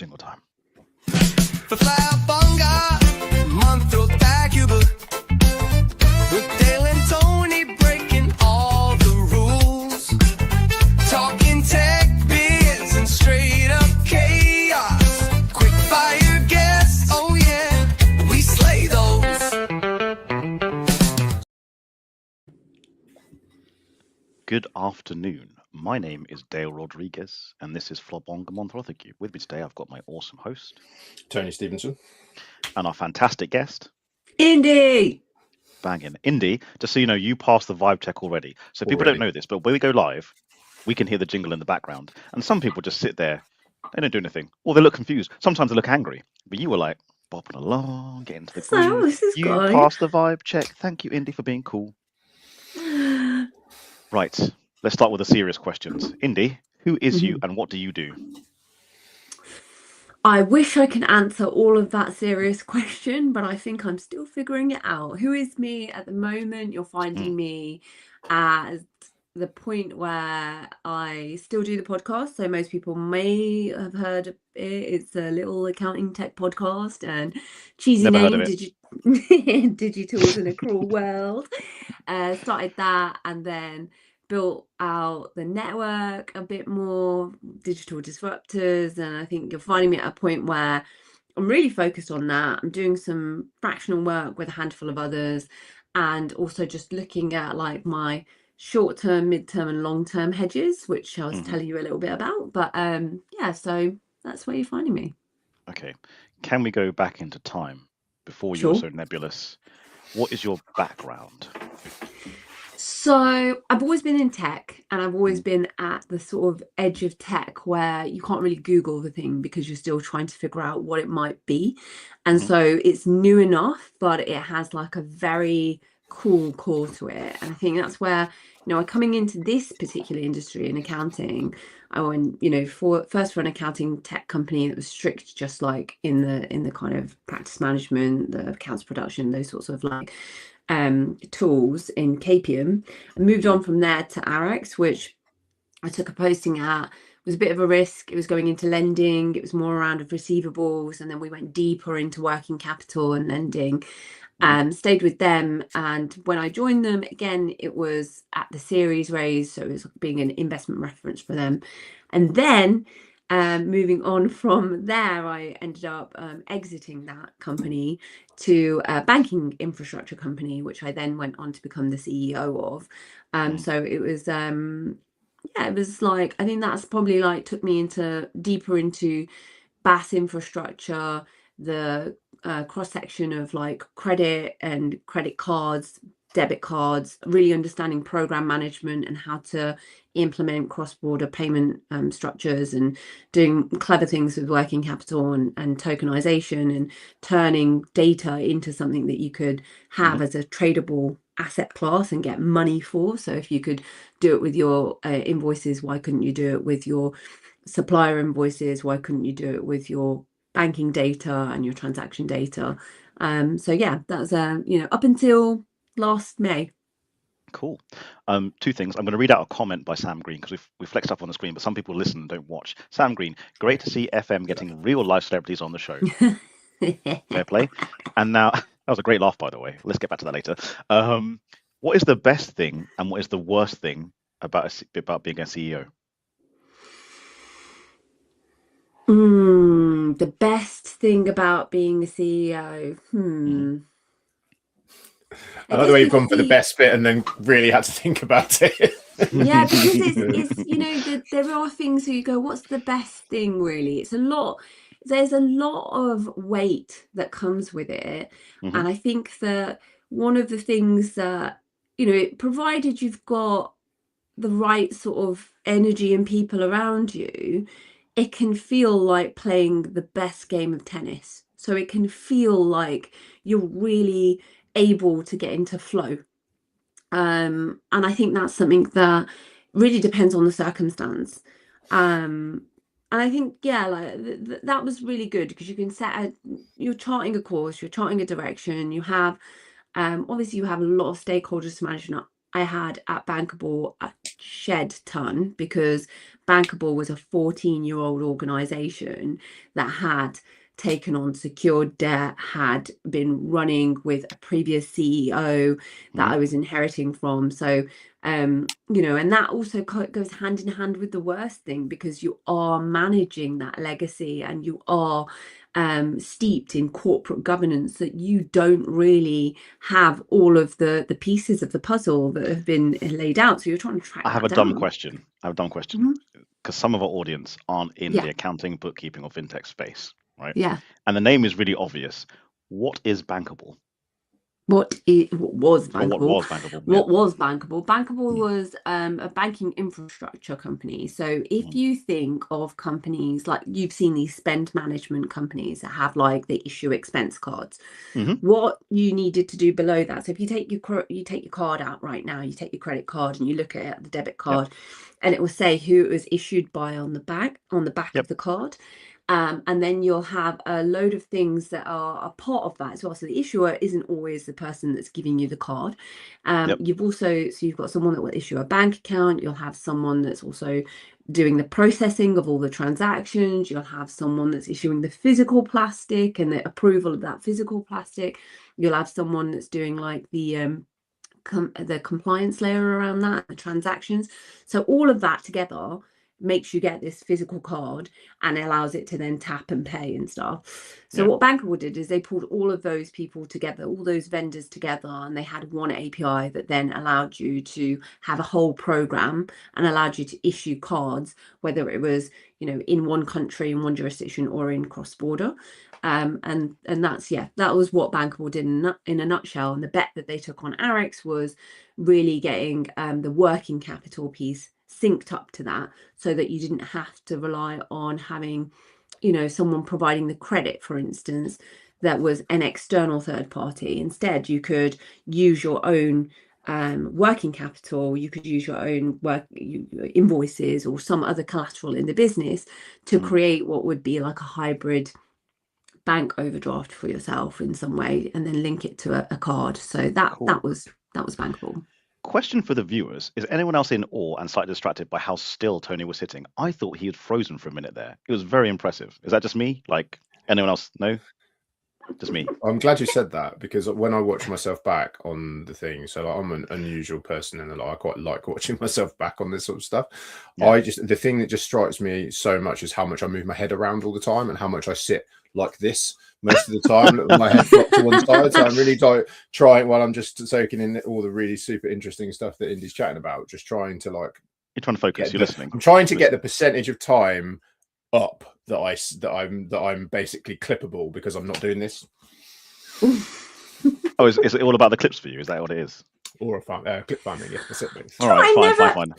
Jingle time. With Dale and Tony breaking all the rules, talking tech biz and straight up chaos. Quick fire guests, oh yeah, we slay those. Good afternoon. My name is Dale Rodriguez, and this is Flobongamon. With me today, I've got my awesome host, Tony Stevenson, and our fantastic guest, Indi. Banging. Indi, just so you know, you passed the vibe check already. So people don't know this, but when we go live, we can hear the jingle in the background, and some people just sit there, they don't do anything, or they look confused. Sometimes they look angry, but you were like bopping along, getting to the groove. This is You good. passed the vibe check. Thank you, Indi, for being cool. Right. Let's start with the serious questions. Indi, who is you and what do you do? I wish I could answer all of that serious question, but I think I'm still figuring it out. Who is me at the moment? You're finding me at the point where I still do the podcast. So most people may have heard of it. It's a little accounting tech podcast and cheesy Never name, heard of it. Digi-Tools in Accrual world. Started that and then built out the network a bit more, digital disruptors, and I think you're finding me at a point where I'm really focused on that. I'm doing some fractional work with a handful of others, and also just looking at like my short-term, mid-term, and long-term hedges, which I was telling you a little bit about. But yeah, so that's where you're finding me. Okay. Can we go back into time before you were so nebulous? What is your background? So I've always been in tech, and I've always been at the sort of edge of tech where you can't really Google the thing because you're still trying to figure out what it might be. And so it's new enough, but it has like a very cool core to it. And I think that's where, you know, coming into this particular industry in accounting, I went, you know, for an accounting tech company that was strict, just like in the kind of practice management, the accounts production, those sorts of like tools in Capium. I moved on from there to AREX, which I took a posting at. It was a bit of a risk. It was going into lending. It was more around of receivables, and then we went deeper into working capital and lending. Stayed with them, and when I joined them again, it was at the series raise, so it was being an investment reference for them. And then moving on from there, I ended up exiting that company to a banking infrastructure company, which I then went on to become the CEO of. So it was, yeah, it was like, I think that's probably like took me deeper into BaaS infrastructure, the cross-section of like credit and credit cards, debit cards, really understanding program management and how to implement cross-border payment structures, and doing clever things with working capital and tokenization, and turning data into something that you could have as a tradable asset class and get money for. So if you could do it with your invoices, why couldn't you do it with your supplier invoices? Why couldn't you do it with your banking data and your transaction data? So yeah, that's you know, up until last May. Cool. Two things. I'm going to read out a comment by Sam Green because we flexed up on the screen, but some people listen and don't watch. Sam Green, great to see FM getting real life celebrities on the show. Fair play. And now, that was a great laugh, by the way. Let's get back to that later. What is the best thing and what is the worst thing about being a CEO? The best thing about being a CEO. I like the way you've gone for the best bit and then really had to think about it. Yeah, because it's you know, there are things where you go, what's the best thing really? It's a lot. There's a lot of weight that comes with it. And I think that one of the things that, you know, provided you've got the right sort of energy and people around you, it can feel like playing the best game of tennis. So it can feel like you're really able to get into flow. And I think that's something that really depends on the circumstance. And I think, yeah, like that was really good because you can you're charting a course, you're charting a direction, you have, obviously you have a lot of stakeholders to manage. I had at Bankable shed ton, because Bankable was a 14-year-old organization that had taken on secured debt, had been running with a previous CEO that I was inheriting from. So, you know, and that also goes hand in hand with the worst thing, because you are managing that legacy and you are steeped in corporate governance, that you don't really have all of the pieces of the puzzle that have been laid out. So you're trying to track I have that a dumb down. question. Because some of our audience aren't in Yeah. the accounting, bookkeeping, or fintech space, right? Yeah. And the name is really obvious. What is Bankable? What was Or what Bankable? was Bankable? What was Bankable? Bankable Mm. was a banking infrastructure company. So if you think of companies like, you've seen these spend management companies that have, like, they issue expense cards. What you needed to do below that. So if you take your card out right now, you take your credit card and you look at the debit card, and it will say who it was issued by on the back of the card. And then you'll have a load of things that are a part of that as well. So the issuer isn't always the person that's giving you the card. You've got someone that will issue a bank account. You'll have someone that's also doing the processing of all the transactions. You'll have someone that's issuing the physical plastic and the approval of that physical plastic. You'll have someone that's doing, like, the compliance layer around that, the transactions. So all of that together makes you get this physical card and allows it to then tap and pay and stuff. So what Bankable did is they pulled all of those people together, all those vendors together, and they had one API that then allowed you to have a whole program and allowed you to issue cards, whether it was, you know, in one country, in one jurisdiction, or in cross-border. And that was what Bankable did in a nutshell. And the bet that they took on AREX was really getting the working capital piece synced up to that, so that you didn't have to rely on having, you know, someone providing the credit, for instance, that was an external third party. Instead, you could use your own working capital. You could use your own invoices or some other collateral in the business to create what would be like a hybrid bank overdraft for yourself in some way, and then link it to a card. So that was Bankable. Question for the viewers: is anyone else in awe and slightly distracted by how still Tony was sitting? I thought he had frozen for a minute there. It was very impressive. Is that just me? Like, anyone else? No, just me. I'm glad you said that, because when I watch myself back on the thing, so like, I'm an unusual person in that I quite like watching myself back on this sort of stuff. The thing that just strikes me so much is how much I move my head around all the time and how much I sit like this most of the time with my head dropped to one side. So I'm really trying, while I'm just soaking in all the really super interesting stuff that Indy's chatting about, just trying to, like, you're trying to focus. You're listening. I'm trying to get the percentage of time up that I'm basically clippable, because I'm not doing this. Oh, is it all about the clips for you? Is that what it is? Or a clip farming, yeah, that's it. All right, fine.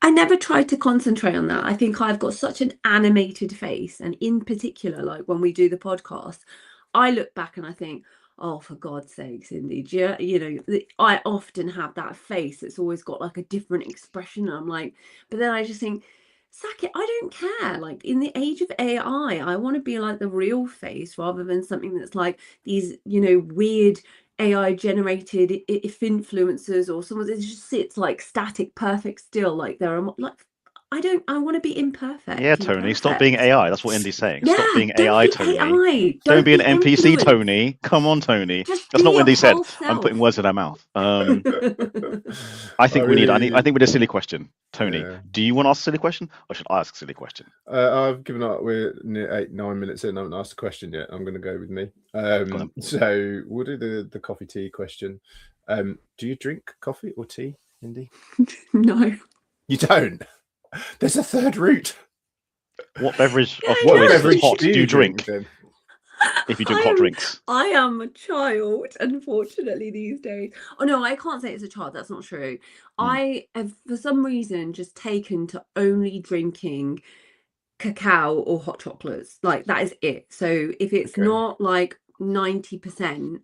I never tried to concentrate on that. I think I've got such an animated face, and in particular, like when we do the podcast, I look back and I think, oh, for God's sakes, Indy, you know, I often have that face that's always got like a different expression. I'm like, but then I just think, sack it, I don't care. Like, in the age of AI, I want to be like the real face rather than something that's like these, you know, weird AI generated if influencers or someone that just sits like static, perfect still. Like, there are like, I want to be imperfect. Yeah, Tony, stop being AI. That's what Indy's saying. Yeah, stop being don't AI, be Tony. AI. Don't be an NPC, influenced. Tony. Come on, Tony. Just That's not be what Indy your said. whole I'm putting self. words in her mouth. I think we need. I think we did a silly question. Tony, do you want to ask a silly question, or should I ask a silly question? I've given up. We're near 8-9 minutes in. I haven't asked a question yet. I'm going to go with me. So we'll do the coffee tea question. Do you drink coffee or tea, Indy? No. You don't? There's a third route. What beverage of What choice beverage is hot do you drink? then? If you drink hot drinks. I am a child, unfortunately, these days. Oh no, I can't say it's a child. That's not true. I have, for some reason, just taken to only drinking cacao or hot chocolates. Like, that is it. So if it's not like 90%,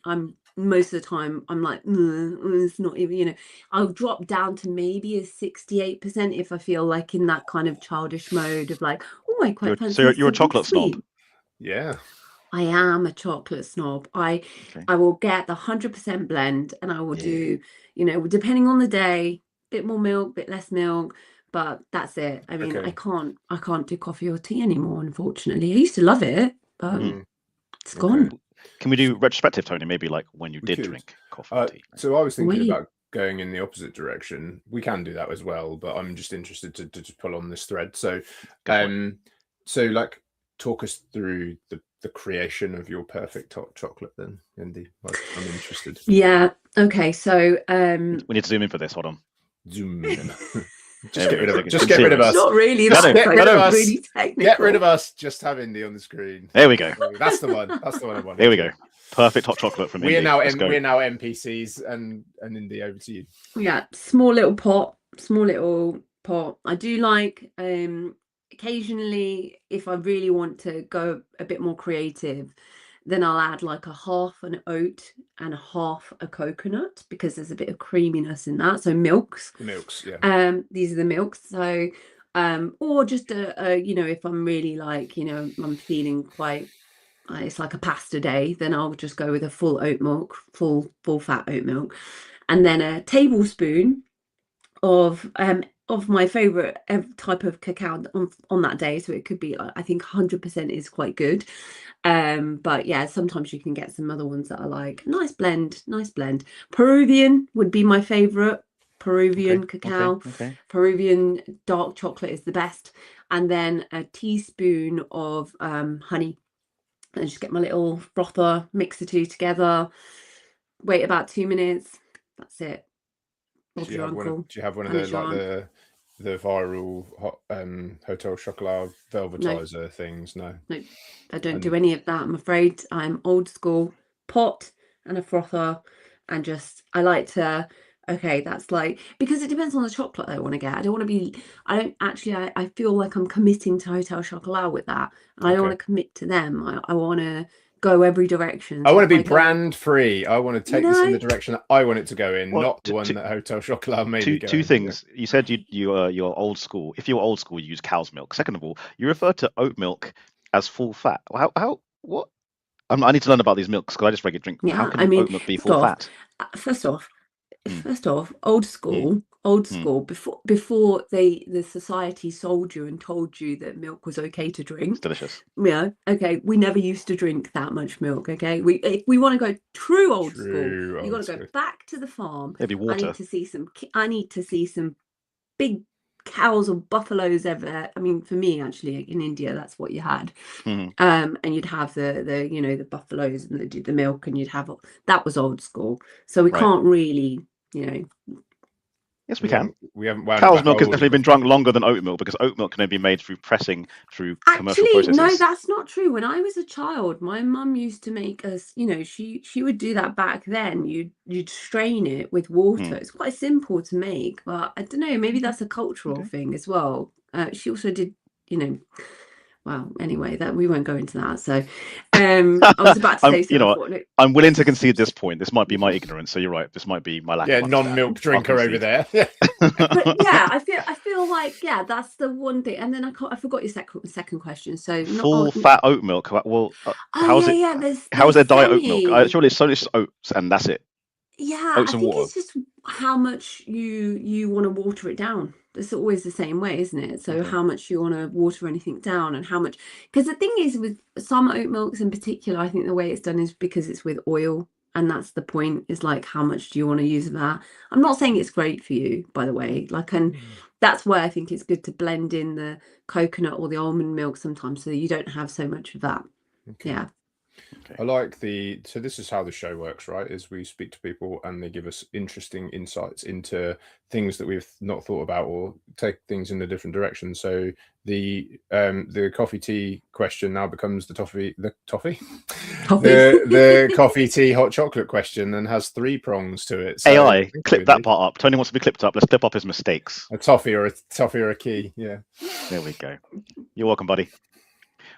most of the time I'm like, it's not even, you know, I'll drop down to maybe a 68% if I feel like in that kind of childish mode of like, oh, I quite fancy. So you're a chocolate snob. Yeah. I am a chocolate snob. I will get the 100% blend, and I will do, you know, depending on the day, bit more milk, bit less milk, but that's it. I mean, Okay. I can't do coffee or tea anymore, unfortunately. I used to love it, but it's gone. Can we do retrospective, Tony? Maybe like when you did could. drink coffee or tea. So I was thinking Wait. about going in the opposite direction. We can do that as well, but I'm just interested to just pull on this thread. So, so like, talk us through the creation of your perfect hot chocolate then, Indi. Like, I'm interested. Yeah. Okay. So We need to zoom in for this. Hold on. Zoom in. There we go. Just get rid of us. not really. Just That's get rid of us. really technical. Get rid of us. Just have Indi on the screen. There we go. That's the one. That's the one I wanted. There we go. Perfect hot chocolate from we Indi. are now NPCs, and Indi, over to you. Yeah, small little pot. I do like occasionally, if I really want to go a bit more creative, then I'll add like a half an oat and a half a coconut, because there's a bit of creaminess in that. So milks. Yeah. These are the milks. So or just a if I'm really like, I'm feeling quite, it's like a pasta day, then I'll just go with a full oat milk, full fat oat milk, and then a tablespoon of my favorite type of cacao on that day. So it could be, I think 100% is quite good. But yeah, sometimes you can get some other ones that are like nice blend. Peruvian would be my favorite. Peruvian cacao. Okay. Peruvian dark chocolate is the best. And then a teaspoon of honey. And just get my little frother, mix the two together, wait about 2 minutes. That's it. Do you have one of those, like the viral hotel chocolat velvetizer things? No, I don't do any of that, I'm afraid. I'm old school, pot and a frother, and just, I like to, that's like, because it depends on the chocolate I want to get. I feel like I'm committing to hotel chocolat with that, and I don't want to commit to them. I want to go every direction. I want to be brand free. I want to take this in the direction that I want it to go in, not the one that Hotel Chocolat made me go. Two things. Yeah. You said you're old school. If you're old school, you use cow's milk. Second of all, you refer to oat milk as full fat. What? I need to learn about these milks, because I just regularly drink. Yeah, how can oat milk be full fat? First off, old school. Before the society sold you and told you that milk was okay to drink. It's delicious. Yeah. Okay. We never used to drink that much milk. Okay. If we want to go true old school, you got to go back to the farm. Maybe water. I need to see some big cows or buffaloes ever. I mean, for me, actually, in India, that's what you had. And you'd have the buffaloes and the milk, and that was old school. So we can't really, Yes, we can. We haven't. Cow's milk has definitely been drunk longer than oat milk, because oat milk can only be made through pressing through commercial processes. No, that's not true. When I was a child, my mum used to make us, she would do that back then. You'd strain it with water. It's quite simple to make, but I don't know, maybe that's a cultural thing as well. She also did, well, anyway, that we won't go into that. So I was about to say something. I'm willing to concede this point. This might be my ignorance, so you're right. This might be my lack of non-milk drinker over there. But yeah, I feel like, that's the one thing. And then I forgot your second question. So full fat oat milk. Well, how's there diet oat milk? Surely it's just oats and that's it. Yeah, oats I and think water. it's just how much you want to water it down. It's always the same way, isn't it? So how much you want to water anything down, and how much, because the thing is with some oat milks in particular, I think the way it's done is because it's with oil, and that's the point, is like, how much do you want to use of that? I'm not saying it's great for you, by the way, and that's why I think it's good to blend in the coconut or the almond milk sometimes, so you don't have so much of that. Yeah. I like so this is how the show works, right? Is we speak to people and they give us interesting insights into things that we've not thought about, or take things in a different direction. So the coffee tea question now becomes the coffee tea hot chocolate question, and has 3 prongs to it. So AI, clip that part up. Tony wants to be clipped up. Let's clip up his mistakes. A toffee or a key. Yeah. There we go. You're welcome, buddy.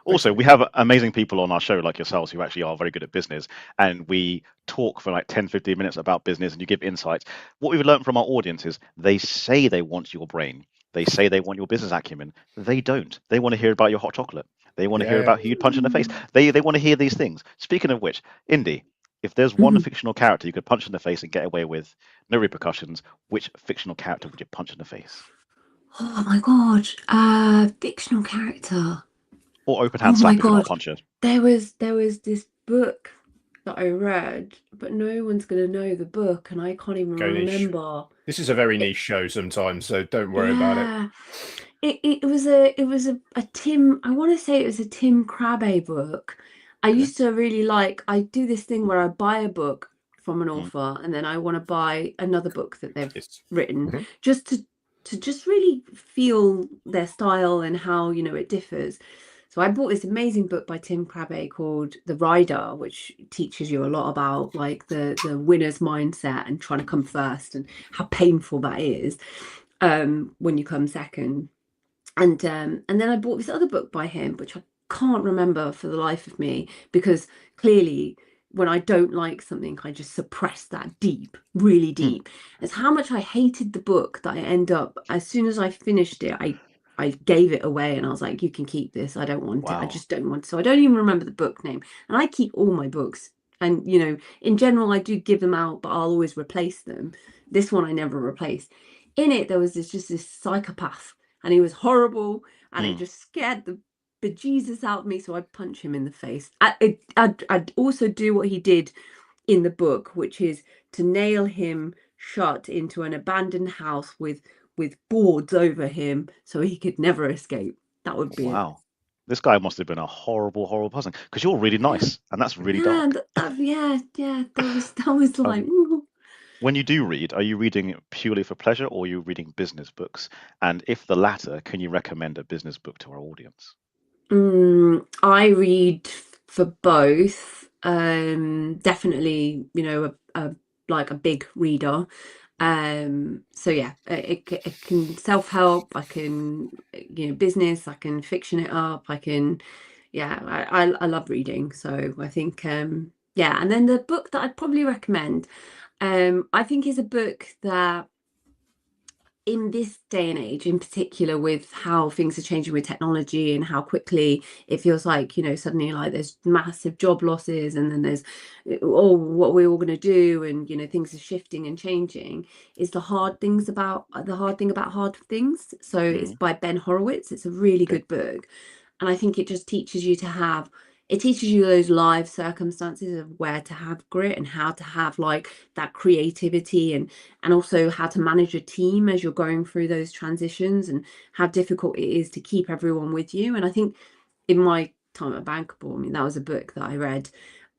Also, we have amazing people on our show like yourselves who actually are very good at business, and we talk for like 10-15 minutes about business, and you give insights. What we've learned from our audience is they say they want your brain. They say they want your business acumen. They don't. They want to hear about your hot chocolate. They want to hear about who you'd punch in the face. They want to hear these things. Speaking of which, Indi, If there's one Mhm. fictional character you could punch in the face and get away with no repercussions, which fictional character would you punch in the face? Oh my God. Fictional character. Or open Oh hand my slap if you're not God. a puncher. There was this book that I read, but no one's gonna know the book, and I can't even Go niche. remember. This is a very It, niche show sometimes, so don't worry about it. yeah. It was a Tim, I want to say it was a Tim Crabbe book. I Okay. used to really like, I do this thing where I buy a book from an Mm, author and then I want to buy another book that they've Yes. written, Mhm. just to just really feel their style and how, it differs. So I bought this amazing book by Tim Crabbe called The Rider, which teaches you a lot about like the winner's mindset and trying to come first and how painful that is when you come second. And then I bought this other book by him, which I can't remember for the life of me, because clearly when I don't like something, I just suppress that really mm. deep. It's how much I hated the book that I end up, as soon as I finished it, I gave it away and I was like, you can keep this. I don't want it. I Wow. just don't want it. So I don't even remember the book name. And I keep all my books. And, in general, I do give them out, but I'll always replace them. This one I never replaced. In it, there was just this psychopath, and he was horrible, and it Mm. just scared the bejesus out of me. So I'd punch him in the face. I'd also do what he did in the book, which is to nail him shut into an abandoned house with boards over him so he could never escape. That would be it. Wow. This guy must have been a horrible, horrible person because you're really Yeah, nice and that's really yeah, dark. yeah. That was like, Um, when you do read, are you reading purely for pleasure or are you reading business books? And if the latter, can you recommend a business book to our audience? I read for both. Definitely, like a big reader. So yeah, it can self-help. I can, business. I can fiction it up. Yeah, I love reading. So I think, yeah. And then the book that I'd probably recommend, I think is a book that, in this day and age, in particular with how things are changing with technology and how quickly it feels like, suddenly like there's massive job losses, and then there's, oh, what are we all going to do, and things are shifting and changing, is the hard thing about hard things. So it's Mm, by Ben Horowitz. It's a really Okay. good book, and I think it just teaches you those live circumstances of where to have grit and how to have like that creativity, and also how to manage a team as you're going through those transitions, and how difficult it is to keep everyone with you. And I think in my time at Bankable, I mean, that was a book that I read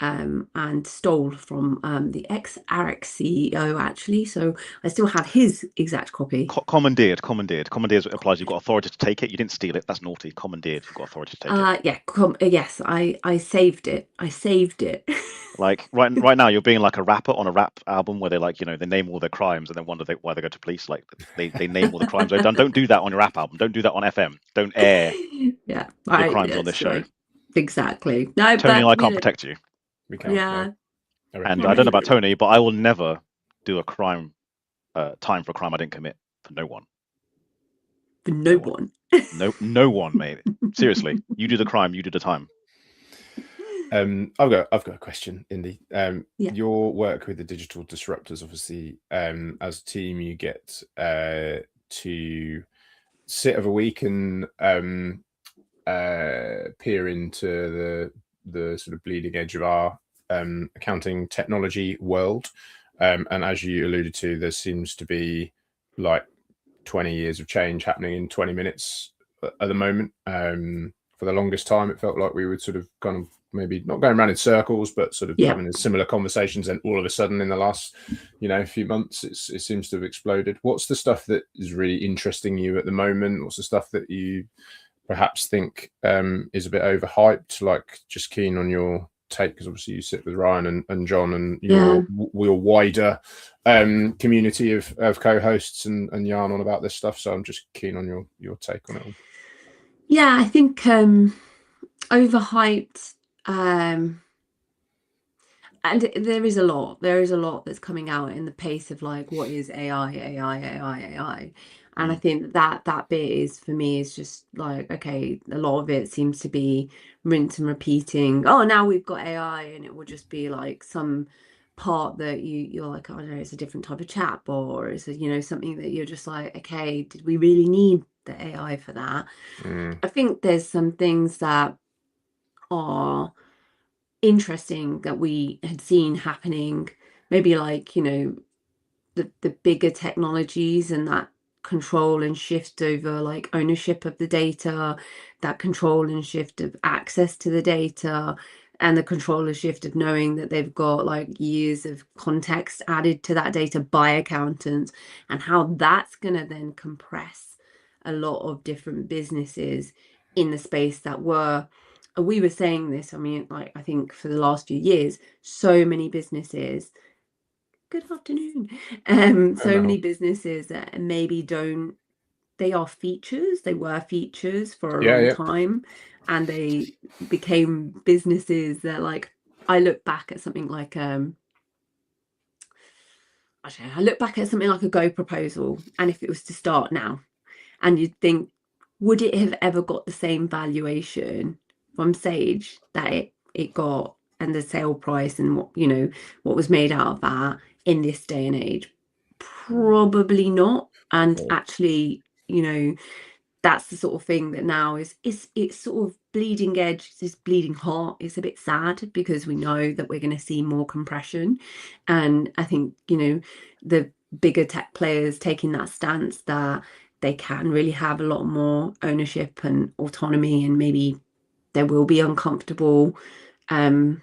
and stole from the ex-AREX CEO, actually. So I still have his exact copy. Commandeered. Commandeered applies. You've got authority to take it. You didn't steal it. That's naughty. Commandeered. You've got authority to take it. Yeah, yes, I saved it. I saved it. Like right now, you're being like a rapper on a rap album where they like, they name all their crimes and then wonder why they go to police. Like they name all the crimes they've done. Don't do that on your rap album. Don't do that on FM. Don't air Yeah, your crimes on this that's show. right. Exactly. No, Tony and but I can't protect you. We can't. yeah, No, I And reckon I I don't know mean, about Tony, but I will never do a crime, time for a crime I didn't commit for no one. for no No one. one. No one, mate. Seriously, you do the crime, you do the time. I've got a question, Indy. Yeah. Your work with the digital disruptors, obviously, as a team, you get to sit of a week and peer into the sort of bleeding edge of our accounting technology world. And as you alluded to, there seems to be like 20 years of change happening in 20 minutes at the moment. For the longest time, it felt like we would sort of kind of maybe not going around in circles, but sort of Yeah. having similar conversations. And all of a sudden, in the last, few months, it seems to have exploded. What's the stuff that is really interesting you at the moment? What's the stuff that you perhaps think is a bit overhyped? Like, just keen on your take, because obviously you sit with Ryan and John and your wider community of co-hosts and yarn on about this stuff. So I'm just keen on your take on it all. Yeah, I think overhyped, and there is a lot. There is a lot that's coming out in the pace of like, what is AI? And I think that bit is, for me, is just like, okay, a lot of it seems to be rinse and repeating. Oh, now we've got AI, and it will just be like some part that you're like, oh, no, it's a different type of chat, or it's something that you're just like, okay, did we really need the AI for that? I think there's some things that are interesting that we had seen happening, maybe like the bigger technologies, and that control and shift over like ownership of the data, that control and shift of access to the data, and the control and shift of knowing that they've got like years of context added to that data by accountants, and how that's going to then compress a lot of different businesses in the space that were. We were saying this, I mean, like, I think for the last few years, so many businesses, good afternoon, so many businesses that maybe don't, they were features for a long time, and they became businesses that, like, I look back at something like a Go proposal, and if it was to start now, and you'd think, would it have ever got the same valuation from Sage that it got, and the sale price, and what was made out of that in this day and age? Probably not. And actually, that's the sort of thing that now it's sort of bleeding edge, it's this bleeding heart. It's a bit sad, because we know that we're going to see more compression, and I think the bigger tech players taking that stance that they can really have a lot more ownership and autonomy, and maybe there will be uncomfortable land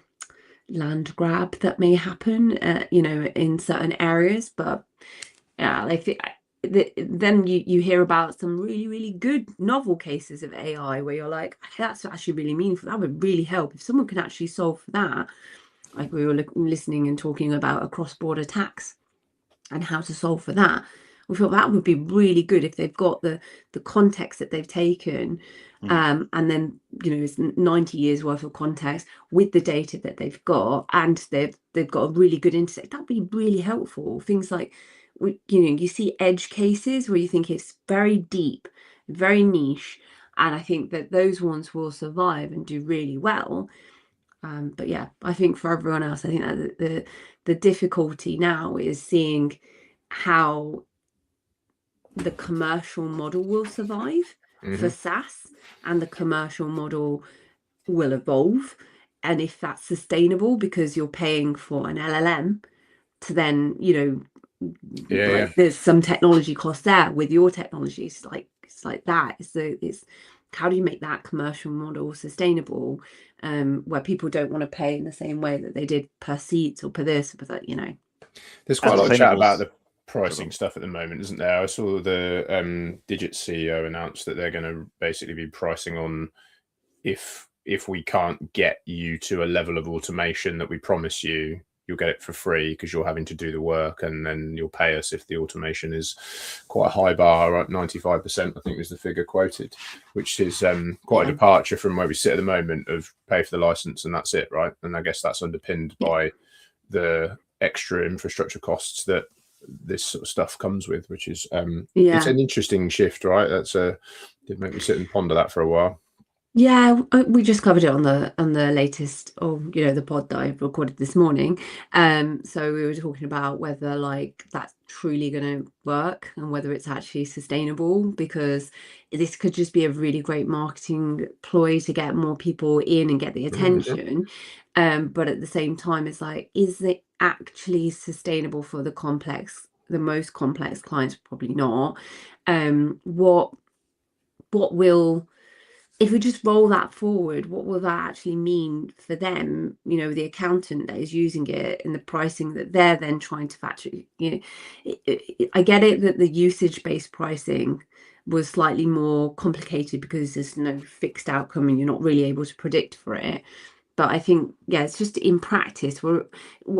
grab that may happen in certain areas. But yeah, then you hear about some really, really good novel cases of AI where you're like, that's actually really meaningful. That would really help if someone can actually solve for that. Like, we were listening and talking about a cross-border tax and how to solve for that. We thought that would be really good if they've got the context that they've taken, and then it's 90 years worth of context with the data that they've got, and they've got a really good intersect. That would be really helpful. Things like, you see edge cases where you think it's very deep, very niche, and I think that those ones will survive and do really well. But yeah, I think for everyone else, I think that the difficulty now is seeing how the commercial model will survive for SaaS, and the commercial model will evolve, and if that's sustainable, because you're paying for an LLM to then there's some technology cost there with your technology. It's like that. It's how do you make that commercial model sustainable, where people don't want to pay in the same way that they did per seats or per this or per that. There's quite a lot of chat about the pricing stuff at the moment, isn't there? I saw the Digit CEO announce that they're going to basically be pricing on if we can't get you to a level of automation that we promise you, you'll get it for free because you're having to do the work, and then you'll pay us if the automation is quite a high bar, at 95%, I think was the figure quoted, which is quite a departure from where we sit at the moment of pay for the license and that's it, right? And I guess that's underpinned by the extra infrastructure costs that this sort of stuff comes with, which is it's an interesting shift, right? That's did make me sit and ponder that for a while. Yeah, we just covered it on the latest, or the pod that I recorded this morning. So we were talking about whether like that's truly going to work, and whether it's actually sustainable, because this could just be a really great marketing ploy to get more people in and get the attention. But at the same time, it's like, is it actually sustainable for the most complex clients? Probably not. What will, if we just roll that forward, what will that actually mean for them? The accountant that is using it, and the pricing that they're then trying to factor. I get it that the usage-based pricing was slightly more complicated because there's no fixed outcome and you're not really able to predict for it. But I think, it's just in practice, what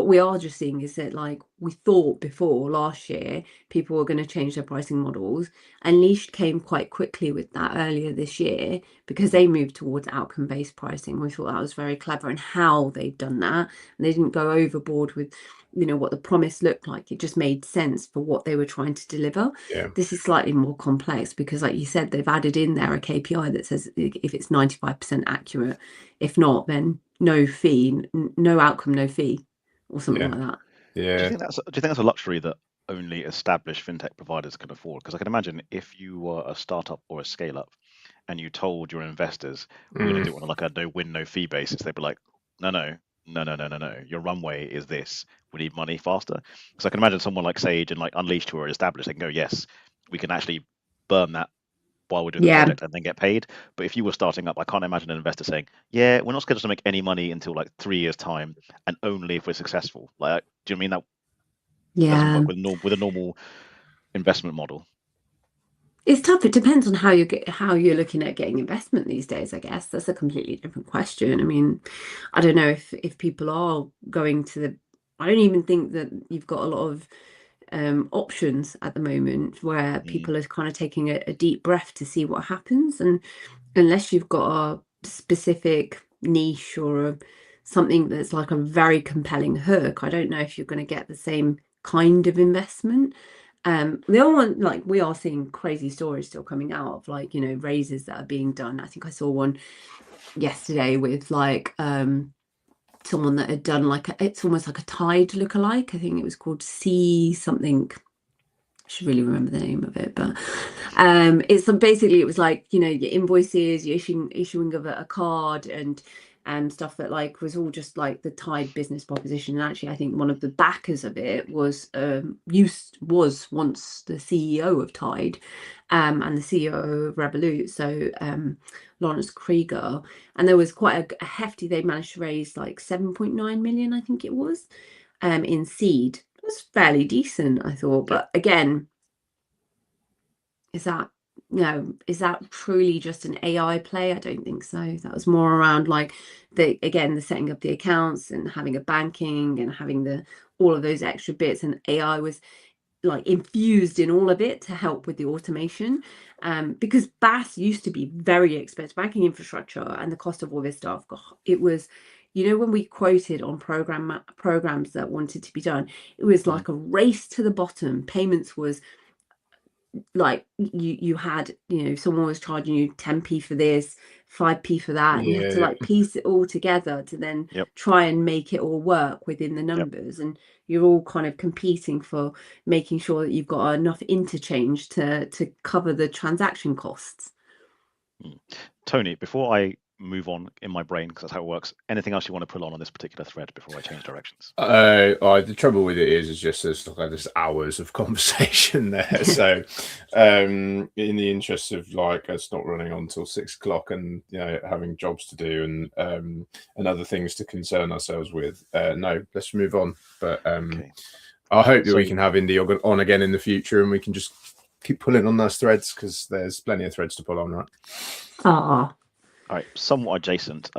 we are just seeing is that, like, we thought before last year people were going to change their pricing models. Unleashed came quite quickly with that earlier this year because they moved towards outcome-based pricing. We thought that was very clever and how they've done that. And they didn't go overboard with, what the promise looked like. It just made sense for what they were trying to deliver. Yeah. This is slightly more complex because, like you said, they've added in there a KPI that says if it's 95% accurate, if not, then no fee, no outcome, no fee, or something like that. Yeah. Do you think that's a luxury that only established fintech providers can afford? Because I can imagine if you were a startup or a scale up and you told your investors we're going to do it on like a no win, no fee basis, they'd be like, no. Your runway is this. We need money faster. Because I can imagine someone like Sage and like Unleashed who are established, they can go, yes, we can actually burn that while we're doing the project and then get paid. But if you were starting up, I can't imagine an investor saying, yeah, we're not scheduled to make any money until like 3 years time and only if we're successful. Like, do you mean that doesn't work with a normal investment model? It's tough. It depends on how you're looking at getting investment these days, I guess. That's a completely different question. I mean, I don't know if people are going to I don't even think that you've got a lot of options at the moment where people are kind of taking a deep breath to see what happens. And unless you've got a specific niche or something that's like a very compelling hook, I don't know if you're going to get the same kind of investment. The other one, like, we are seeing crazy stories still coming out of like, raises that are being done. I think I saw one yesterday with like someone that had done like it's almost like a Tide lookalike. I think it was called C something. I should really remember the name of it, but it's basically, it was like, your invoices, your issuing of a card and stuff that like was all just like the Tide business proposition. And actually, I think one of the backers of it was once the CEO of Tide and the CEO of Revolut, so Lawrence Krieger. And there was quite a hefty, they managed to raise like 7.9 million, I think it was, in seed. It was fairly decent, I thought. But again, is that truly just an AI play? I don't think so. That was more around like the setting up the accounts and having a banking and having all of those extra bits, and AI was like infused in all of it to help with the automation, because BaaS used to be very expensive, banking infrastructure and the cost of all this stuff. God, it was, when we quoted on programs that wanted to be done, it was like a race to the bottom. Payments was like you had, someone was charging you 10p for this, 5p for that, and you had to like piece it all together to then try and make it all work within the numbers. And you're all kind of competing for making sure that you've got enough interchange to cover the transaction costs. Tony, before I move on in my brain, because that's how it works, anything else you want to pull on this particular thread before I change directions? The trouble with it is just there's hours of conversation there. So in the interest of like us not running on till 6 o'clock and having jobs to do and other things to concern ourselves with, no, let's move on. But I hope that we can have Indi on again in the future and we can just keep pulling on those threads, because there's plenty of threads to pull on, right? All right, somewhat adjacent.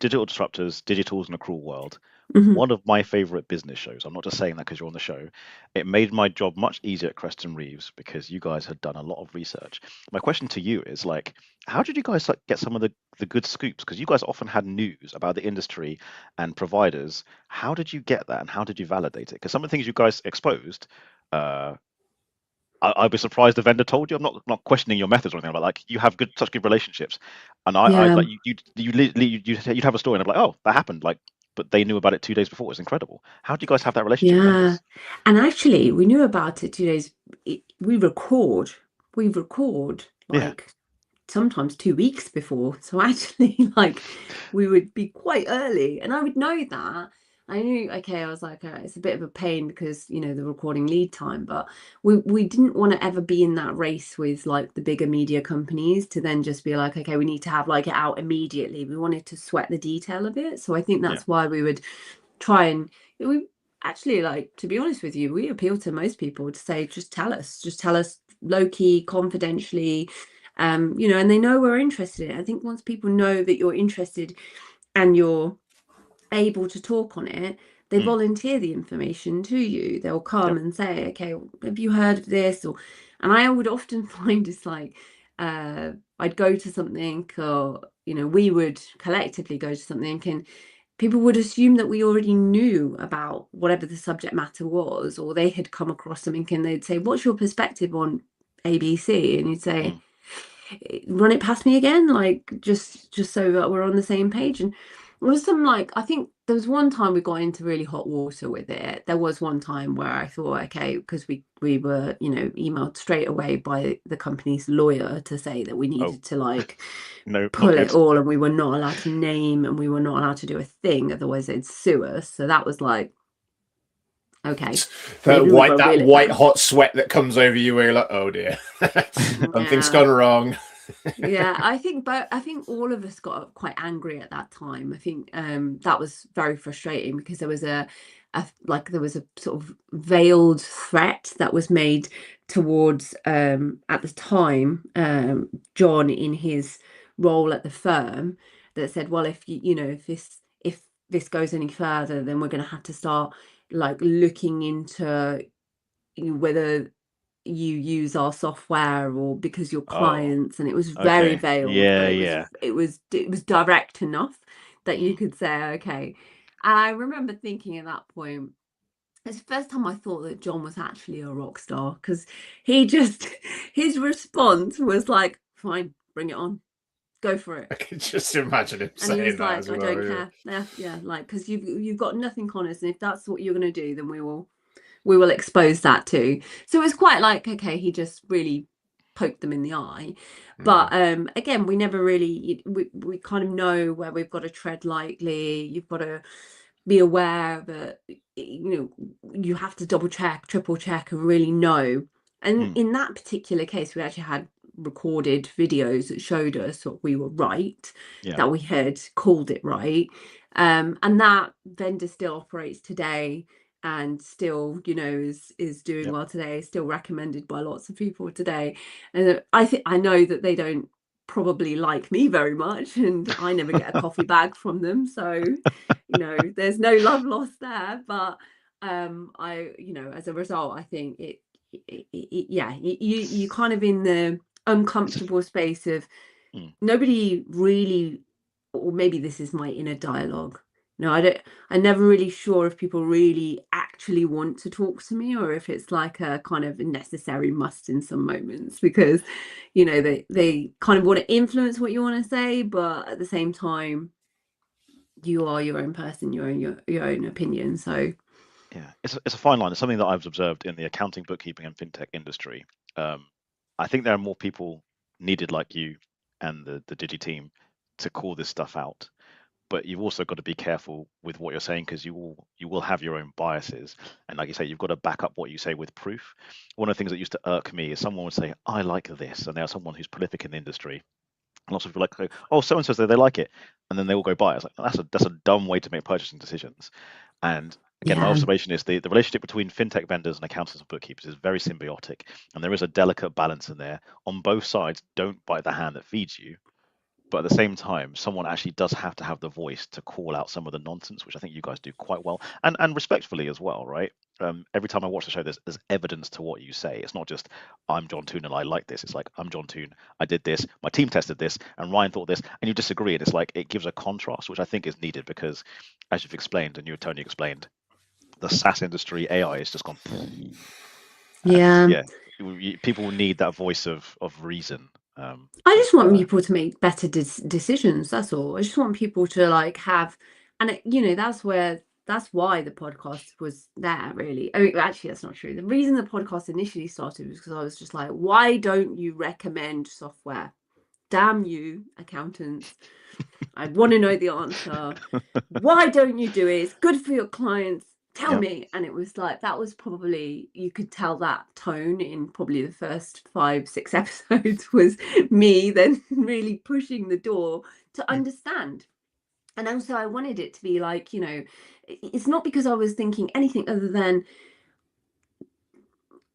Digital Disruptors, Digi-Tools, and Accrual World. One of my favorite business shows. I'm not just saying that because you're on the show. It made my job much easier at Creston Reeves because you guys had done a lot of research. My question to you is like, how did you guys get some of the good scoops? Because you guys often had news about the industry and providers. How did you get that and how did you validate it? Because some of the things you guys exposed, I'd be surprised the vendor told you. I'm not questioning your methods or anything, but like you have such good relationships, and I like you'd have a story and I'm like, oh, that happened, like, but they knew about it 2 days before. It's incredible. How do you guys have that relationship? Yeah, and actually, we knew about it 2 days. We record like sometimes 2 weeks before. So actually, like, we would be quite early, and I would know that. I knew, okay, I was like, it's a bit of a pain because, the recording lead time, but we didn't want to ever be in that race with like the bigger media companies to then just be like, okay, we need to have like it out immediately. We wanted to sweat the detail of it. So I think that's why we would try and we actually, like, to be honest with you, we appeal to most people to say, just tell us low key, confidentially, and they know we're interested in it. I think once people know that you're interested and you're able to talk on it, they volunteer the information to you. They'll come and say, okay, have you heard of this? And I would often find it's like, I'd go to something, or, you know, we would collectively go to something, and people would assume that we already knew about whatever the subject matter was, or they had come across something and they'd say, what's your perspective on ABC? And you'd say, run it past me again, like just so that we're on the same page. And there was some, like, I think there was one time we got into really hot water with it. There was one time where I thought, okay, because we were, you know, emailed straight away by the company's lawyer to say that we needed to, like, pull it all, and we were not allowed to name, and we were not allowed to do a thing, otherwise they'd sue us. So that was like, okay, that white hot sweat that comes over you where you're like, oh dear, something's gone wrong. Yeah, I think all of us got quite angry at that time. I think that was very frustrating, because there was a sort of veiled threat that was made towards, at the time, John, in his role at the firm, that said, well, if if this goes any further, then we're going to have to start, like, looking into whether you use our software, or because you're clients. And it was very veiled, but it was direct enough that you could say, okay. And I remember thinking at that point, it's the first time I thought that John was actually a rock star, because his response was like, fine, bring it on, go for it. I can just imagine him saying and he was that like, as I well, don't care. Yeah, like, because you've got nothing on us, and if that's what you're going to do, then we will expose that too. So it was quite like, okay, he just really poked them in the eye. But again, we never really, we kind of know where we've got to tread lightly. You've got to be aware that, you know, you have to double check, triple check, and really know. And in that particular case, we actually had recorded videos that showed us that we were right, that we had called it right. And that vendor still operates today, and still, you know, is doing well today, still recommended by lots of people today. And I know that they don't probably like me very much, and I never get a coffee bag from them, so, you know, there's no love lost there. But I, you know, as a result, I think you kind of in the uncomfortable space of nobody really, or maybe this is my inner dialogue. No, I'm never really sure if people really actually want to talk to me, or if it's like a kind of necessary must in some moments, because, you know, they kind of want to influence what you want to say, but at the same time, you are your own person, your own opinion. So yeah, it's a fine line. It's something that I've observed in the accounting, bookkeeping, and fintech industry. I think there are more people needed like you and the Digi team to call this stuff out. But you've also got to be careful with what you're saying, because you will have your own biases, and like you say, you've got to back up what you say with proof. One of the things that used to irk me is someone would say, I like this, and there's someone who's prolific in the industry, and lots of people like, oh, so and so says they like it, and then they all go buy it. It's like, that's a dumb way to make purchasing decisions. And again, my observation is the relationship between fintech vendors and accountants and bookkeepers is very symbiotic, and there is a delicate balance in there. On both sides, don't bite the hand that feeds you. But at the same time, someone actually does have to have the voice to call out some of the nonsense, which I think you guys do quite well, and respectfully as well, right? Every time I watch the show, there's evidence to what you say. It's not just, I'm John Toon and I like this. It's like, I'm John Toon, I did this, my team tested this, and Ryan thought this, and you disagree. And it's like, it gives a contrast, which I think is needed, because as you've explained, and you, Tony, explained, the SaaS industry, AI has just gone. People need that voice of reason. I just want people to make better decisions. That's all. I just want people to, like, have, and you know, that's why the podcast was there, really. I mean, actually, that's not true. The reason the podcast initially started was because I was just like, why don't you recommend software? Damn you, accountants. I want to know the answer. Why don't you do it? It's good for your clients. Tell me. And it was like, that was probably, you could tell that tone in probably the first 5-6 episodes was me then really pushing the door to understand. And also I wanted it to be like, you know, it's not because I was thinking anything other than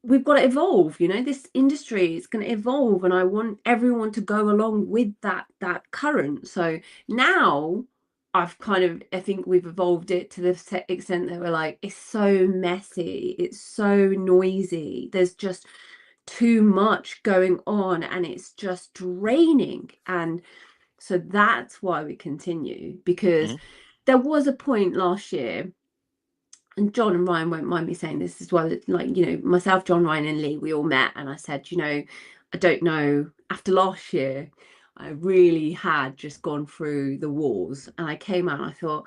we've got to evolve, you know, this industry is going to evolve, and I want everyone to go along with that current. So now I think we've evolved it to the extent that we're like, it's so messy, it's so noisy, there's just too much going on, and it's just draining. And so that's why we continue, because there was a point last year, and John and Ryan won't mind me saying this as well, like, you know, myself, John, Ryan and Lee, we all met, and I said, you know, I don't know, after last year I really had just gone through the walls, and I came out and I thought,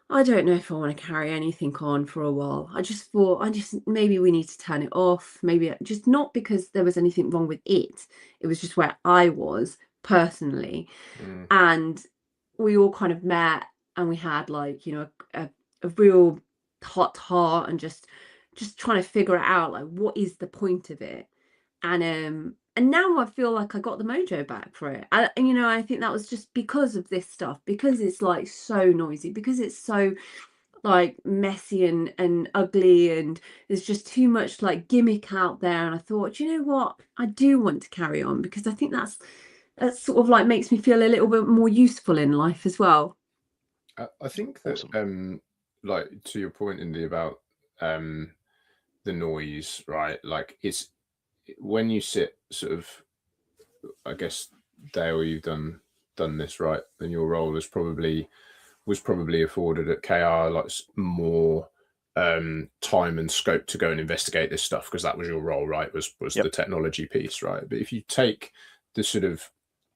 I don't know if I want to carry anything on for a while. I just thought, maybe we need to turn it off. Maybe just, not because there was anything wrong with it. It was just where I was personally. And we all kind of met, and we had, like, you know, a real hot heart, and just trying to figure it out, like, what is the point of it? And now I feel like I got the mojo back for it. And, you know, I think that was just because of this stuff, because it's like so noisy, because it's so like messy and ugly, and there's just too much like gimmick out there. And I thought, you know what, I do want to carry on, because I think that's sort of like makes me feel a little bit more useful in life as well. I think that like, to your point, Indy, about the noise, right? Like, it's when you sit sort of, I guess, Dale, you've done this, right? And your role was probably afforded at KR like more time and scope to go and investigate this stuff, because that was your role, right? Was the technology piece, right? But if you take the sort of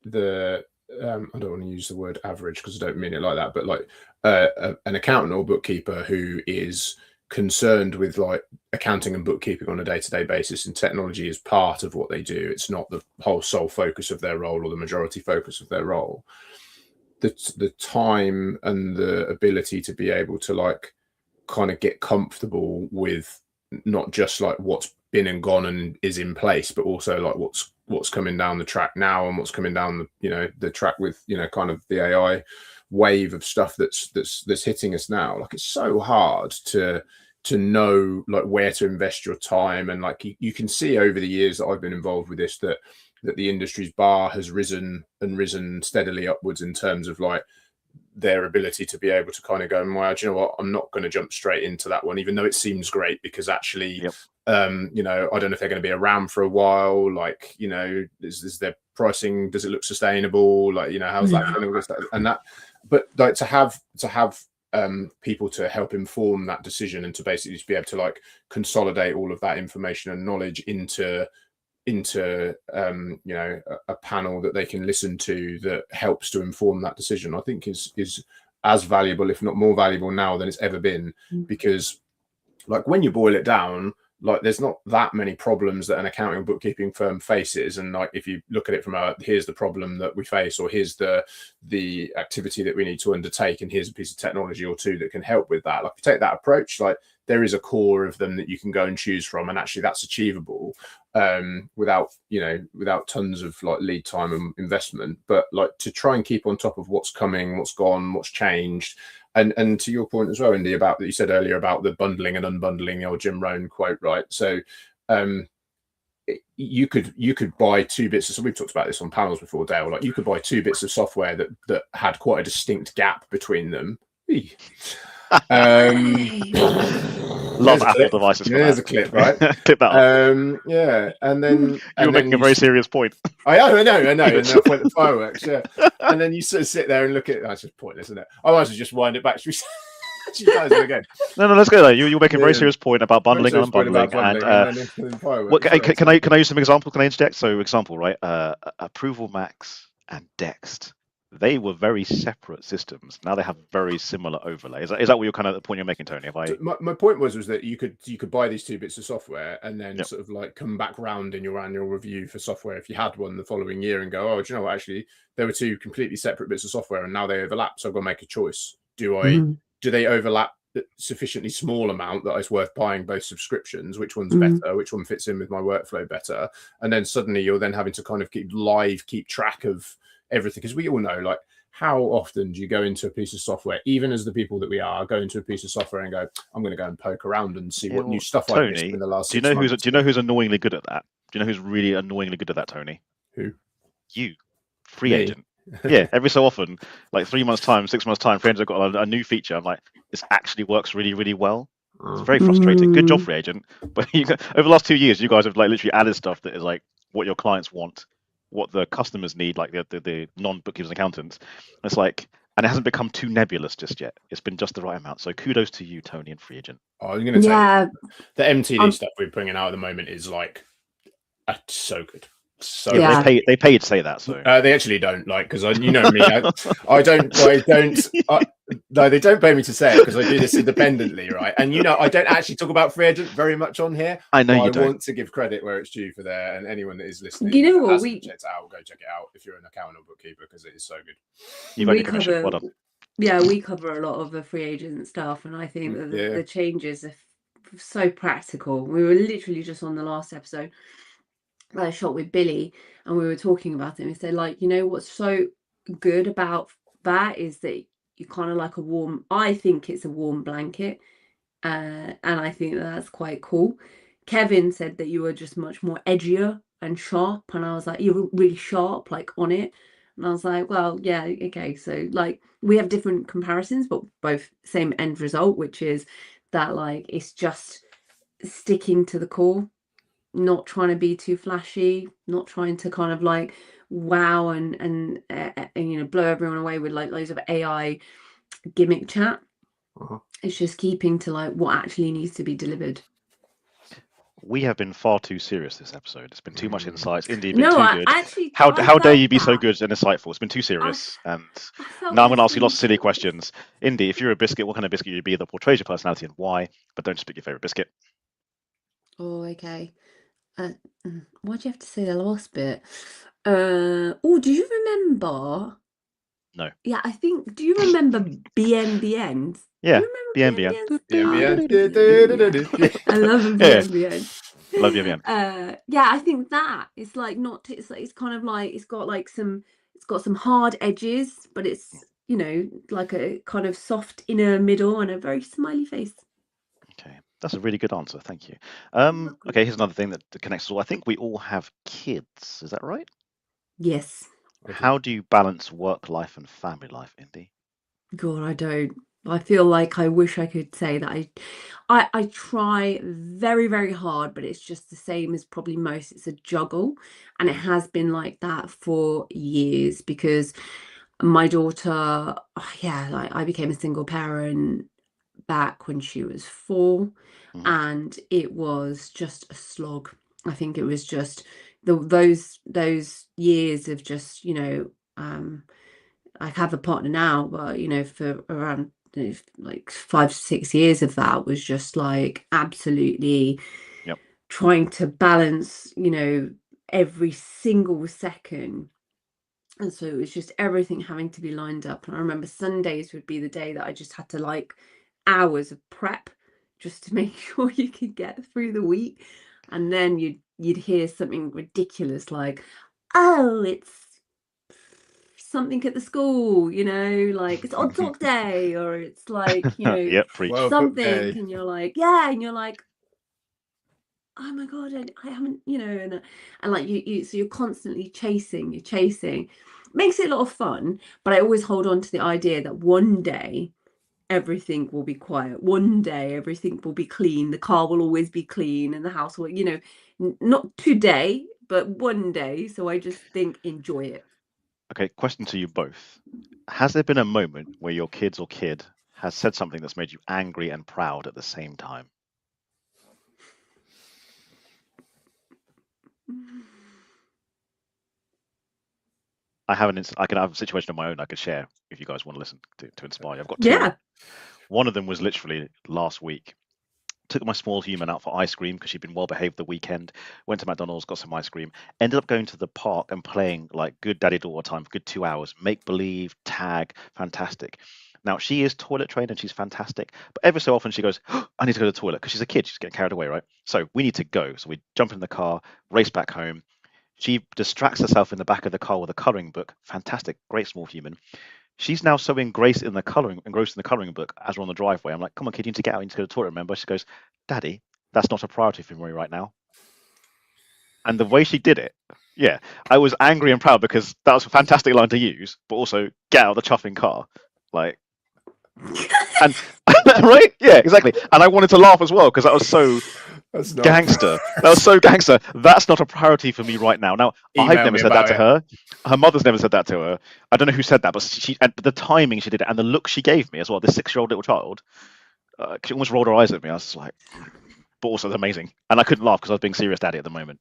the I don't want to use the word average because I don't mean it like that, but like an accountant or bookkeeper who is concerned with like accounting and bookkeeping on a day-to-day basis, and technology is part of what they do, it's not the whole sole focus of their role or the majority focus of their role, the time and the ability to be able to like kind of get comfortable with not just like what's been and gone and is in place, but also like what's coming down the track now, and what's coming down the, you know, the track with, you know, kind of the AI wave of stuff that's hitting us now. Like, it's so hard to know like where to invest your time. And like you can see over the years that I've been involved with this, that the industry's bar has risen steadily upwards in terms of like their ability to be able to kind of go, well, do you know what, I'm not going to jump straight into that one, even though it seems great, because actually you know, I don't know if they're going to be around for a while. Like, you know, is their pricing, does it look sustainable? Like, you know, how's that going to, and that, but like to have people to help inform that decision, and to basically just be able to like consolidate all of that information and knowledge into you know, a panel that they can listen to that helps to inform that decision, I think is as valuable, if not more valuable now than it's ever been. Because like, when you boil it down, like, there's not that many problems that an accounting bookkeeping firm faces, and like, if you look at it from here's the problem that we face, or here's the activity that we need to undertake, and here's a piece of technology or two that can help with that. Like, if you take that approach, like, there is a core of them that you can go and choose from, and actually that's achievable without tons of like lead time and investment. But like, to try and keep on top of what's coming, what's gone, what's changed. And to your point as well, Indy, about that you said earlier about the bundling and unbundling, the old Jim Rohn quote, right? So you could buy two bits of, so we've talked about this on panels before, Dale, like, you could buy two bits of software that had quite a distinct gap between them. Love Apple devices. There's a clip, right? Clip that up. Yeah, and then you're making a very serious point. I know, and that point of fireworks, yeah. And then you sort of sit there and look at it. That's just pointless, isn't it? I might as well just wind it back. She does it again. No, let's go there. You're making a very serious point about bundling and unbundling. Can I use some example? Can I interject? So, example, right? Approval Max and Dext. They were very separate systems. Now they have very similar overlay. Is that what you're kind of the point you're making, Tony? My point was that you could buy these two bits of software and then sort of like come back round in your annual review for software, if you had one, the following year, and go, oh, do you know what? Actually, there were two completely separate bits of software, and now they overlap. So I've got to make a choice. Do they overlap a sufficiently small amount that it's worth buying both subscriptions? Which one's better? Which one fits in with my workflow better? And then suddenly you're then having to kind of keep track of everything, because we all know, like, how often do you go into a piece of software, even as the people that we are, go into a piece of software and go, I'm going to go and poke around and see what new stuff I've missed in the last 6 months. Do you know who's annoyingly good at that? Do you know who's really annoyingly good at that, Tony? Who? You. Free agent. Yeah, every so often, like 3 months time, 6 months time, friends have got a new feature. I'm like, this actually works really, really well. It's very frustrating. Good job, free agent. But over the last 2 years, you guys have like literally added stuff that is like what your clients want, what the customers need, like the non-bookkeepers and accountants. It's like, and it hasn't become too nebulous just yet. It's been just the right amount. So kudos to you, Tony and free agent. I was going to tell Yeah. you, the MTD stuff we're bringing out at the moment is like so good. So Yeah. They pay you to say that. So they actually don't, like, because you know me, I don't. No, they don't pay me to say it because I do this independently, right? And you know, I don't actually talk about free agent very much on here. I know you don't. I want to give credit where it's due for there, and anyone that is listening, You know that what, hasn't checked it out, go check it out if you're an accountant or bookkeeper, because it is so good. You've earned your commission. Well done. Yeah, we cover a lot of the free agent stuff, and I think that the changes are so practical. We were literally just on the last episode that I shot with Billy, and we were talking about it. And we said, like, you know, what's so good about that is that you kind of like I think it's a warm blanket, and I think that's quite cool. Kevin said that you were just much more edgier and sharp, and I was like, you're really sharp, like on it. And I was like, well, yeah, okay. So like we have different comparisons, but both same end result, which is that like it's just sticking to the core, not trying to be too flashy, not trying to kind of like wow and you know, blow everyone away with like loads of AI gimmick chat. It's just keeping to like what actually needs to be delivered. We have been far too serious this episode. It's been too much insights. Indeed, No, been too good. actually, How dare you be that. so good and insightful? It's been too serious. And felt now I'm going to this ask you lots of silly really- questions. Indy, if you're a biscuit, what kind of biscuit you'd be that portrays your personality and why? But don't just pick your favorite biscuit. Oh, okay. Why'd you have to say the last bit? Oh, do you remember? No. Yeah, I think. Do you remember BNBNs? Yeah. Do you remember BNBN. I love a Yeah. BNBN. Love BNBN. Yeah, I think that it's like not. It's like, it's kind of like it's got like some. It's got some hard edges, but it's, you know, like a kind of soft inner middle and a very smiley face. Okay, that's a really good answer. Thank you. Okay, here's another thing that connects us all. I think we all have kids. Is that right? Yes. How do you balance work life and family life, Indy? God, I don't. I feel like I wish I could say that I try very, very hard, but it's just the same as probably most. It's a juggle, and it has been like that for years because my daughter, yeah, like I became a single parent back when she was 4, and it was just a slog. I think it was just those years of just, you know, I have a partner now, but you know, for around, you know, like 5-6 years of that was just like absolutely trying to balance, you know, every single second. And so it was just everything having to be lined up. And I remember Sundays would be the day that I just had to like hours of prep just to make sure you could get through the week. And then you'd hear something ridiculous like, oh, it's something at the school, you know, like it's odd sock day, or it's like, you know, something, and you're like, yeah, and you're like, oh my god, I haven't, you know, and like you so you're constantly chasing, makes it a lot of fun. But I always hold on to the idea that one day everything will be quiet, one day everything will be clean, the car will always be clean, and the house will, you know, not today, but one day. So I just think enjoy it. Okay, question to you both. Has there been a moment where your kids or kid has said something that's made you angry and proud at the same time? I can have a situation of my own I could share if you guys want to listen to inspire you. I've got 2. Yeah. One of them was literally last week. Took my small human out for ice cream because she'd been well behaved the weekend. Went to McDonald's, got some ice cream. Ended up going to the park and playing like good daddy daughter time for good 2 hours. Make believe, tag, fantastic. Now she is toilet trained and she's fantastic. But every so often she goes, oh, I need to go to the toilet because she's a kid. She's getting carried away, right? So we need to go. So we jump in the car, race back home. She distracts herself in the back of the car with a coloring book. Fantastic, great small human. She's now so engrossed in the coloring book as we're on the driveway. I'm like, come on, kid, you need to get out, you need to go to the toilet, remember? She goes, Daddy, that's not a priority for me right now. And the way she did it, Yeah, I was angry and proud because that was a fantastic line to use, but also get out of the chuffing car, like, and right, yeah, exactly. And I wanted to laugh as well because that was so That's not gangster. That was so gangster. That's not a priority for me right now. Now, I've Email never me said that about to it. her. Her mother's never said that to her. I don't know who said that, but she, and the timing she did it, and the look she gave me as well. This 6-year-old little child, she almost rolled her eyes at me. I was just like, but also amazing, and I couldn't laugh because I was being serious daddy at the moment.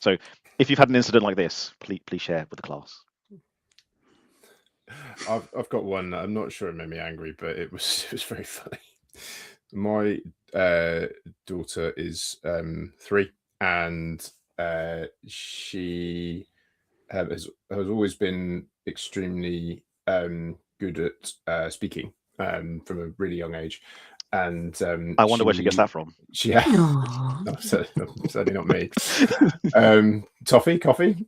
So, if you've had an incident like this, please share with the class. I've got one. I'm not sure it made me angry, but it was very funny. My daughter is 3, and she has always been extremely good at speaking from a really young age. And I wonder where she gets that from. Aw. No, certainly not me. Coffee.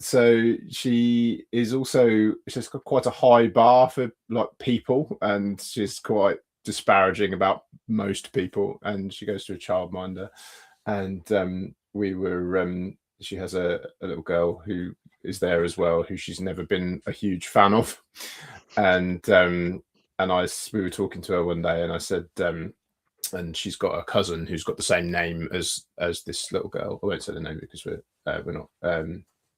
So she is also, she's got quite a high bar for like people, and she's quite disparaging about most people, and she goes to a childminder, and we were she has a little girl who is there as well, who she's never been a huge fan of, and we were talking to her one day, and I said, and she's got a cousin who's got the same name as this little girl. I won't say the name because we're not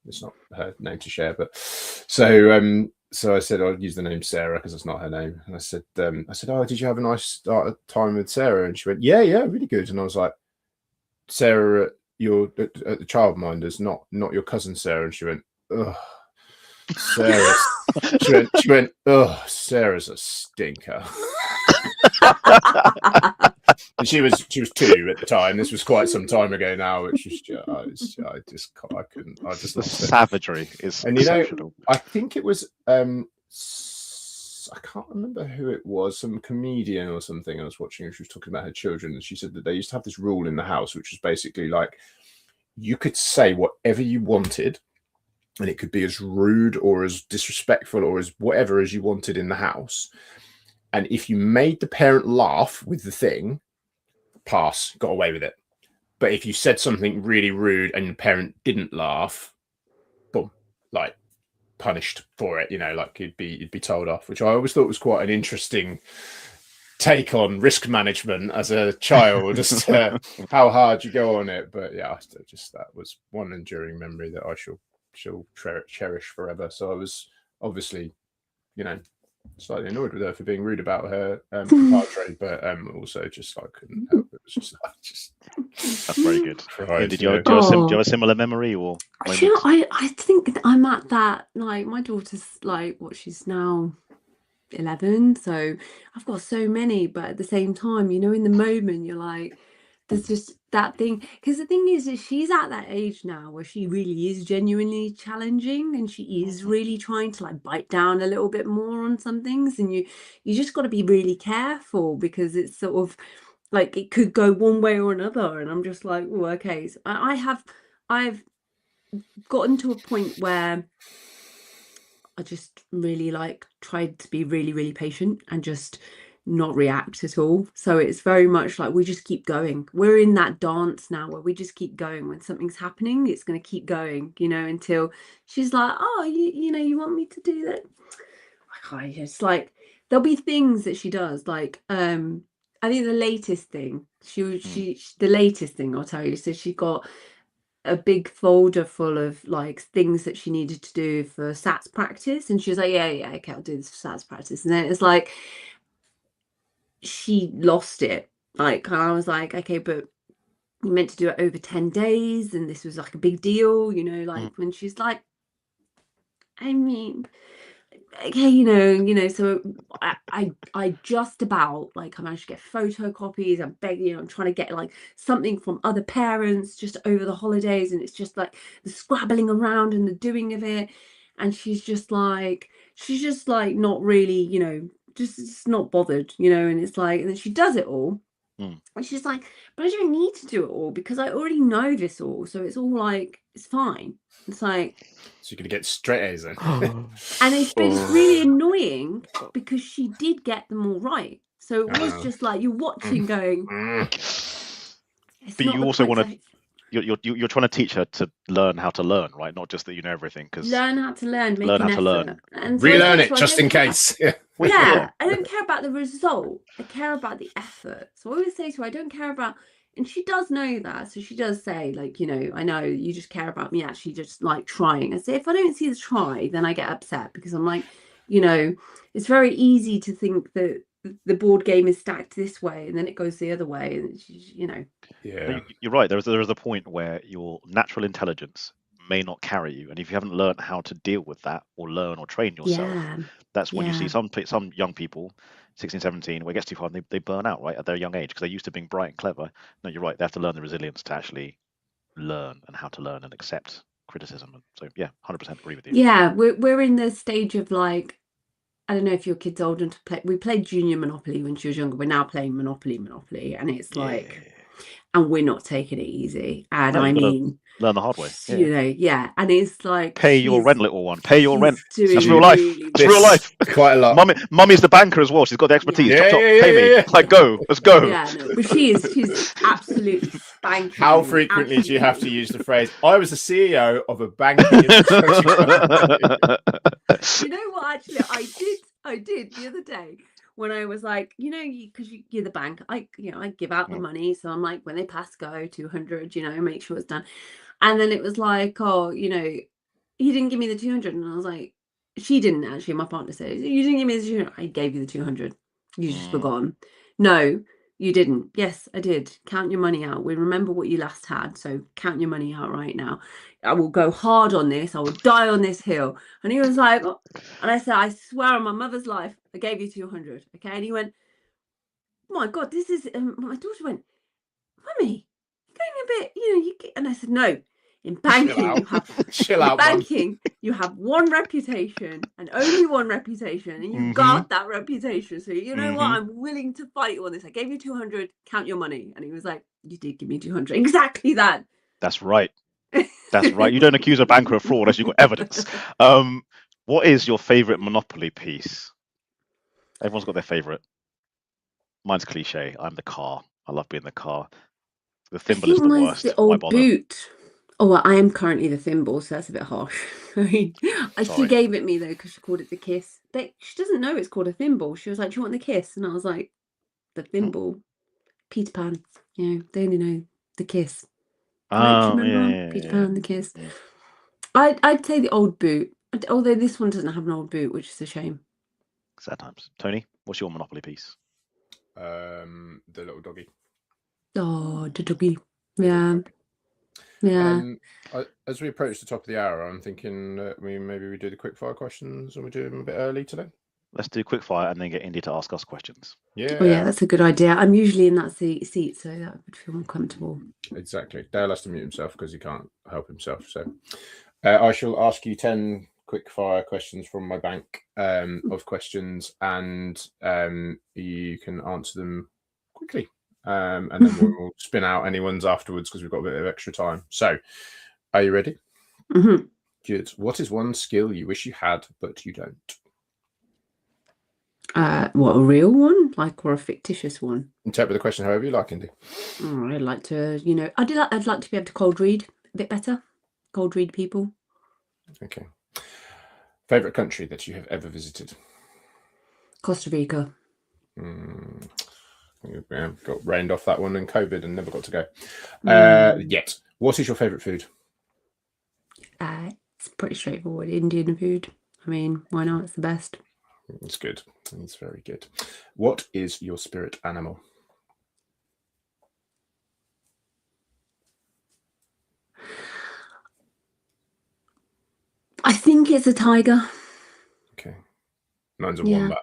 it's not her name to share, but so I said I'll use the name Sarah because it's not her name. And I said, oh, did you have a nice time with Sarah? And she went, yeah, really good. And I was like, Sarah, at the childminders, not your cousin Sarah. And she went, ugh, Sarah. she went, ugh, Sarah's a stinker. And she was 2 at the time. This was quite some time ago now, which is I couldn't. I just The savagery is and exceptional. I think it was I can't remember who it was, some comedian or something I was watching, and she was talking about her children, and she said that they used to have this rule in the house, which was basically like you could say whatever you wanted, and it could be as rude or as disrespectful or as whatever as you wanted in the house. And if you made the parent laugh with the thing, pass, got away with it. But if you said something really rude and the parent didn't laugh, boom, like punished for it, like you'd be told off, which I always thought was quite an interesting take on risk management as a child, as to how hard you go on it. But yeah, that was one enduring memory that I shall cherish forever. So I was obviously, slightly annoyed with her for being rude about her padre, but also just I couldn't help it. It was just That's very good. Christ, Did you have a similar memory or? I think I'm at that, like, my daughter's like, what, she's now 11, so I've got so many, but at the same time, in the moment you're like, there's just that thing, because the thing is that she's at that age now where she really is genuinely challenging, and she is really trying to like bite down a little bit more on some things, and you just got to be really careful, because it's sort of like it could go one way or another. And I'm just like, oh, okay. So I've gotten to a point where I just really like tried to be really, really patient and just not react at all. So it's very much like we just keep going. We're in that dance now where we just keep going. When something's happening, it's going to keep going, until she's like, oh, you want me to do that? It's like there'll be things that she does, like I think the latest thing the latest thing I'll tell you. So she got a big folder full of like things that she needed to do for SATs practice, and she was like, yeah, okay, I'll do this for SATs practice. And then it's like she lost it, like, and I was like, okay, but you meant to do it over 10 days, and this was like a big deal, like when she's like, I mean, okay, so I just about, like, I managed to get photocopies. I'm begging, I'm trying to get like something from other parents just over the holidays, and it's just like the scrabbling around and the doing of it, and she's just like not really, just not bothered, and it's like, and then she does it all, and she's like, but I don't need to do it all because I already know this all, so it's all like, it's fine. It's like, so you're gonna get straight A's then. and it's really annoying because she did get them all right, so it was just like you're watching going, but you also want to you're trying to teach her to learn how to learn, right? Not just that you know everything. Because learn how to learn, make learn an how to effort. learn. And so I Relearn say it to her, I just don't in care- case. Yeah. Yeah, I don't care about the result. I care about the effort. So I always say to her, I don't care about, and she does know that. So she does say, like, you know, I know you just care about me actually just like trying. I say, if I don't see the try, then I get upset because I'm like, you know, it's very easy to think that the board game is stacked this way and then it goes the other way. And it's, you know. Yeah. You're right. There is a point where your natural intelligence may not carry you, and if you haven't learned how to deal with that, or learn or train yourself, Yeah. that's when you see Yeah. some young people, 16, 17, where it gets too far, and they burn out right at their young age because they're used to being bright and clever. No, you're right. They have to learn the resilience to actually learn and how to learn and accept criticism. And so, yeah, 100% agree with you. Yeah. We're in the stage of like, I don't know if your kid's old enough to play. We played Junior Monopoly when she was younger. We're now playing Monopoly, and it's like, and we're not taking it easy. And No, I you've got to mean, learn the hard way. Yeah, you know, yeah. And it's like pay your rent, little one. Pay your rent. she's That's doing real life. really It's real well. life. Quite a lot. Mummy's the banker as well. She's got the expertise. Yeah. Chop, chop, Yeah, pay me. yeah. Like, go. Let's go. Yeah, no, but she's absolutely spanking. How me, frequently do you have to absolutely. use the phrase, I was the CEO of a banking infrastructure company? You know what? Actually, I did the other day when I was like, you know, because you're the bank. I give out the money, so I'm like, when they pass go 200, you know, make sure it's done. And then it was like, oh, you know, you didn't give me the 200, and I was like, she didn't actually. My partner said, you didn't give me the 200. I gave you the 200. You just forgotten. No, you didn't. Yes, I did. Count your money out. We remember what you last had, so count your money out right now. I will go hard on this. I will die on this hill. And he was like, oh. And I said, I swear on my mother's life, I gave you 200. Okay. And he went, oh my God, this is, my daughter went, Mummy, you're going a bit, you know, and I said, no, in banking, you have, Chill out, Mum. banking, you have one reputation and only one reputation, and you Mhm. guard that reputation. So, you know what? Mhm. I'm willing to fight you on this. I gave you 200, count your money. And he was like, you did give me 200. Exactly that. That's right. That's right. You don't accuse a banker of fraud unless you've got evidence. What is your favorite Monopoly piece? Everyone's got their favorite. Mine's cliche. I'm the car. I love being the car. The I thimble is think the mine's worst. the Why old bother? boot. Oh, well, I am currently the thimble, so that's a bit harsh. I mean, she Sorry. gave it me though because she called it the kiss. But she doesn't know it's called a thimble. She was like, "Do you want the kiss?" And I was like, "The thimble, Peter Pan. You know, they only know the kiss. Don't you Oh, remember yeah. Peter Pan, the kiss?" Yeah. I'd say the old boot, although this one doesn't have an old boot, which is a shame. Sad times. Tony, what's your Monopoly piece? The little doggy. Oh, the doggy. Yeah. Yeah. As we approach the top of the hour, I'm thinking maybe we do the quickfire questions and we do them a bit early today. Let's do quickfire and then get Indy to ask us questions. Yeah. Oh yeah, that's a good idea. I'm usually in that seat, so that would feel more comfortable. Exactly. Dale has to mute himself because he can't help himself. So I shall ask you 10 quickfire questions from my bank of questions, and you can answer them quickly. And then we'll spin out anyone's afterwards because we've got a bit of extra time. So, are you ready? Mm-hmm. Good. What is one skill you wish you had but you don't? What, a real one, like, or a fictitious one? Interpret the question however you like, Indy. Oh, I'd like to, you know, I'd like to be able to cold read a bit better. Cold read people. Okay. Favorite country that you have ever visited? Costa Rica. Got rained off that one in COVID and never got to go. Yet. What is your favorite food? It's pretty straightforward. Indian food. I mean, why not? It's the best. It's good. It's very good. What is your spirit animal? I think it's a tiger. Okay. Mine's a Yeah. wombat.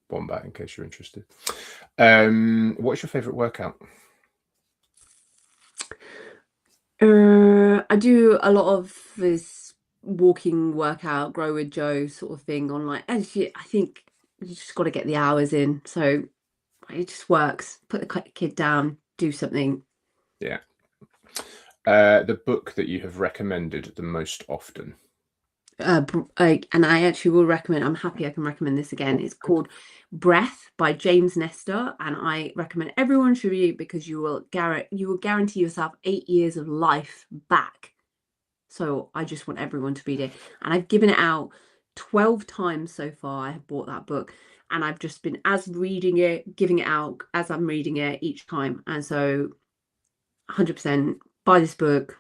Wombat, in case you're interested. What's your favorite workout? I do a lot of this walking workout, grow with Joe sort of thing on, like, actually, I think you just got to get the hours in. So it just works. Put the kid down, do something. Yeah. The book that you have recommended the most often? and I actually will recommend, I'm happy I can recommend this again. It's called Breath by James Nestor, and I recommend everyone should read it because you will guarantee yourself 8 years of life back. So I just want everyone to read it, and I've given it out 12 times so far. I have bought that book, and I've just been giving it out as I'm reading it each time. And so 100% buy this book.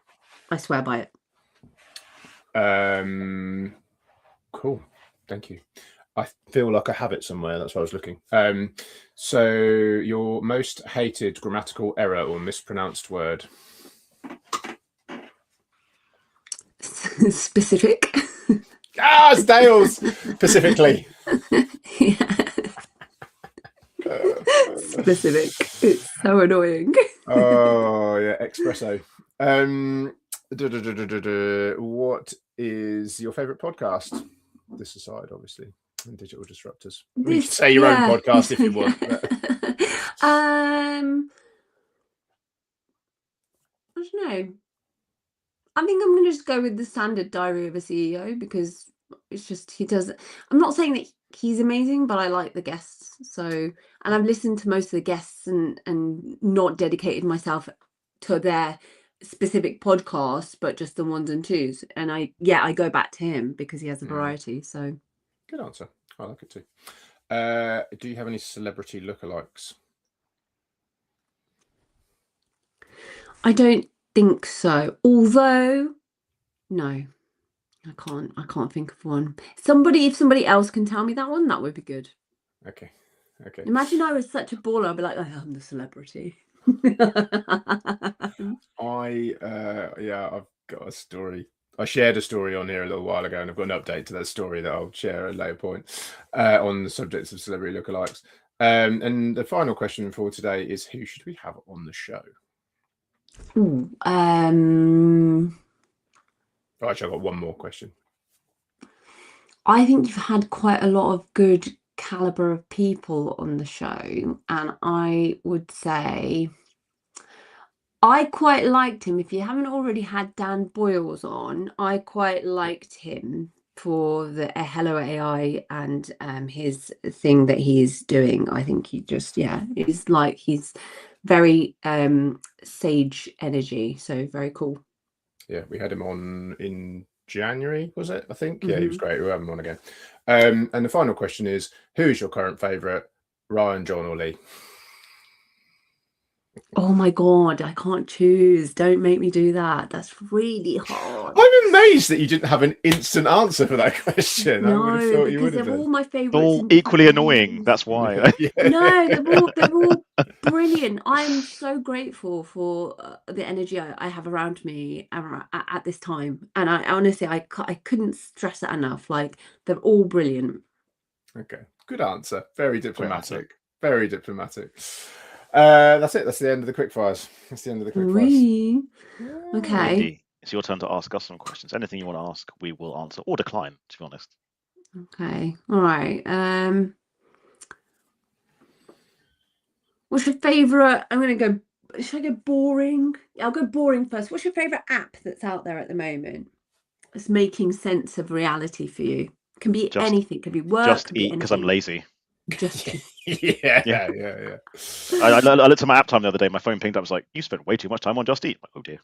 I swear by it. Cool. Thank you. I feel like I have it somewhere. That's why I was looking. So your most hated grammatical error or mispronounced word? Specific. It's Dales. Specifically. Yeah. Specific. It's so annoying. Oh yeah, espresso. What is your favorite podcast? This aside, obviously, and Digital Disruptors. You can say your own podcast if you want. I don't know. I think I'm going to just go with the standard Diary of a CEO because it's just I'm not saying that he's amazing, but I like the guests. So, and I've listened to most of the guests and not dedicated myself to their specific podcasts, but just the ones and twos. And I go back to him because he has a variety. So good answer. I like it too. Do you have any celebrity lookalikes? I don't think so. Although, no, I can't think of one. If somebody else can tell me that one, that would be good. Okay. Imagine I was such a baller. I'd be like, I'm the celebrity. I've got a story. I shared a story on here a little while ago, and I've got an update to that story that I'll share at a later point on the subjects of celebrity lookalikes. And the final question for today is, who should we have on the show? Actually, I've got one more question. I think you've had quite a lot of good caliber of people on the show, and I would say I quite liked him. If you haven't already had Dan Boyles on, I quite liked him for the Hello AI and his thing that he's doing. I think he just he's very sage energy, so very cool. Yeah, we had him on in January, was it? I think. Yeah, he was great. We'll have him on again. And the final question is, who is your current favourite, Ryan, John, or Lee? Oh my God, I can't choose. Don't make me do that. That's really hard. I'm amazed that you didn't have an instant answer for that question. No, I would have thought you would because have they're been. all my favourites. All equally annoying. That's why. No, they're all brilliant. I'm so grateful for the energy I have around me at this time. And I honestly, I couldn't stress that enough. Like, they're all brilliant. Okay, good answer. Very diplomatic. Very diplomatic. That's it. That's the end of the quickfires. That's the end of the quickfires. Really? Okay. Indy, it's your turn to ask us some questions. Anything you want to ask, we will answer or decline, to be honest. Okay. All right. What's your favourite? I'm going to go. Should I go boring? I'll go boring first. What's your favourite app that's out there at the moment? It's making sense of reality for you. It can be anything. It can be work. Just eat because I'm lazy. Just yeah. I looked at my app time the other day. My phone pinged up. I was like, "You spent way too much time on Just Eat." Oh dear.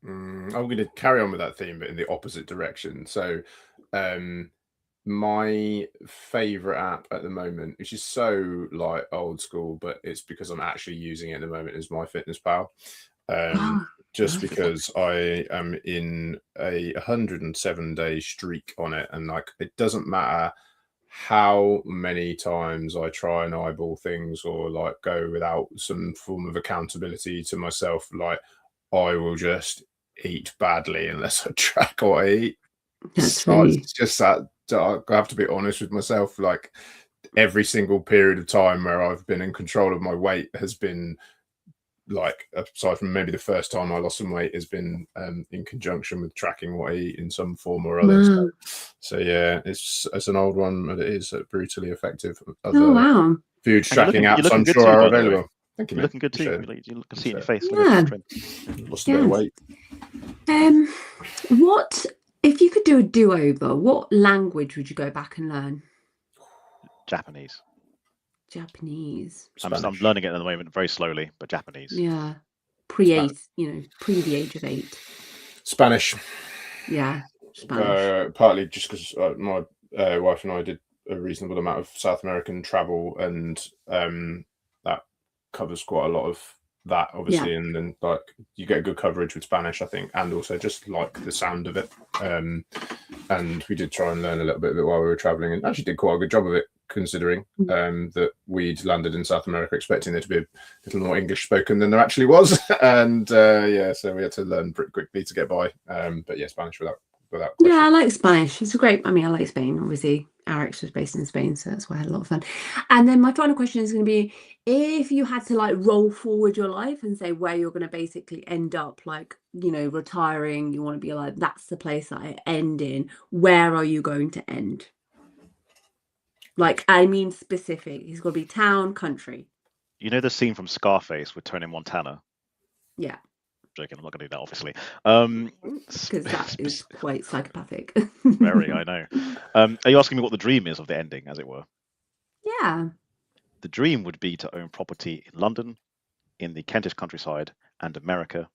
I'm going to carry on with that theme, but in the opposite direction. So, my favorite app at the moment, which is so like old school, but it's because I'm actually using it at the moment, is MyFitnessPal. Just because I am in a 107-day streak on it, and like it doesn't matter how many times I try and eyeball things or like go without some form of accountability to myself, like I will just eat badly unless I track what I eat. So it's just that I have to be honest with myself. Like every single period of time where I've been in control of my weight has been like, aside from maybe the first time I lost some weight, has been in conjunction with tracking what I eat in some form or other. So yeah, it's an old one, but it is brutally effective. Other food tracking apps, I'm sure, are available. Thank you, You're looking good too. You can see it in your face. Yeah. Lost a bit of weight. What If you could do a do-over, what language would you go back and learn? Japanese. Japanese. I'm Spanish. learning it at the moment very slowly, but Japanese. Yeah. Pre-8, pre the age of 8. Spanish. Yeah, Spanish. Partly just because my wife and I did a reasonable amount of South American travel, and that covers quite a lot of that, obviously. And then like you get good coverage with Spanish, I think, and also just like the sound of it. And we did try and learn a little bit of it while we were traveling, and actually did quite a good job of it, considering that we'd landed in South America expecting there to be a little more English spoken than there actually was. And so we had to learn pretty quickly to get by. But yeah, Spanish without question. Yeah, I like Spanish. It's a great, I like Spain. Obviously, AREX was based in Spain, so that's why I had a lot of fun. And then my final question is going to be, if you had to like roll forward your life and say where you're going to basically end up, like, retiring, you want to be like, that's the place that I end in, where are you going to end? Like, I mean specific. It's got to be town, country. You know the scene from Scarface with Tony Montana? Yeah. Joking, I'm not going to do that, obviously. Because that is quite psychopathic. Very, I know. Are you asking me what the dream is of the ending, as it were? Yeah. The dream would be to own property in London, in the Kentish countryside, and America,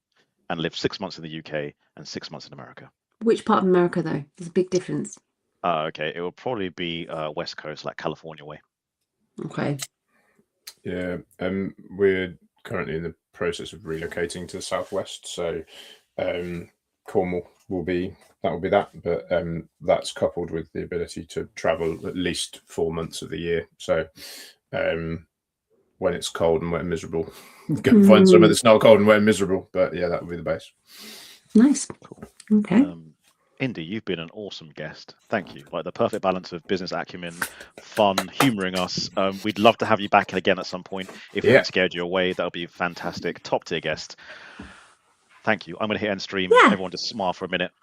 and live 6 months in the UK and 6 months in America. Which part of America, though? There's a big difference. Okay, it will probably be West Coast, like California way. Okay. Yeah, we're currently in the process of relocating to the southwest, so Cornwall will be that, but that's coupled with the ability to travel at least 4 months of the year. So when it's cold and wet and miserable, go and find somewhere that's not cold and wet and miserable. But yeah, that would be the base. Nice. Cool. Okay. Indy, you've been an awesome guest. Thank you. Like the perfect balance of business acumen, fun, humouring us. We'd love to have you back again at some point. If we haven't scared you away, that'll be fantastic. Top tier guest. Thank you. I'm going to hit end stream. Yeah. Everyone just smile for a minute.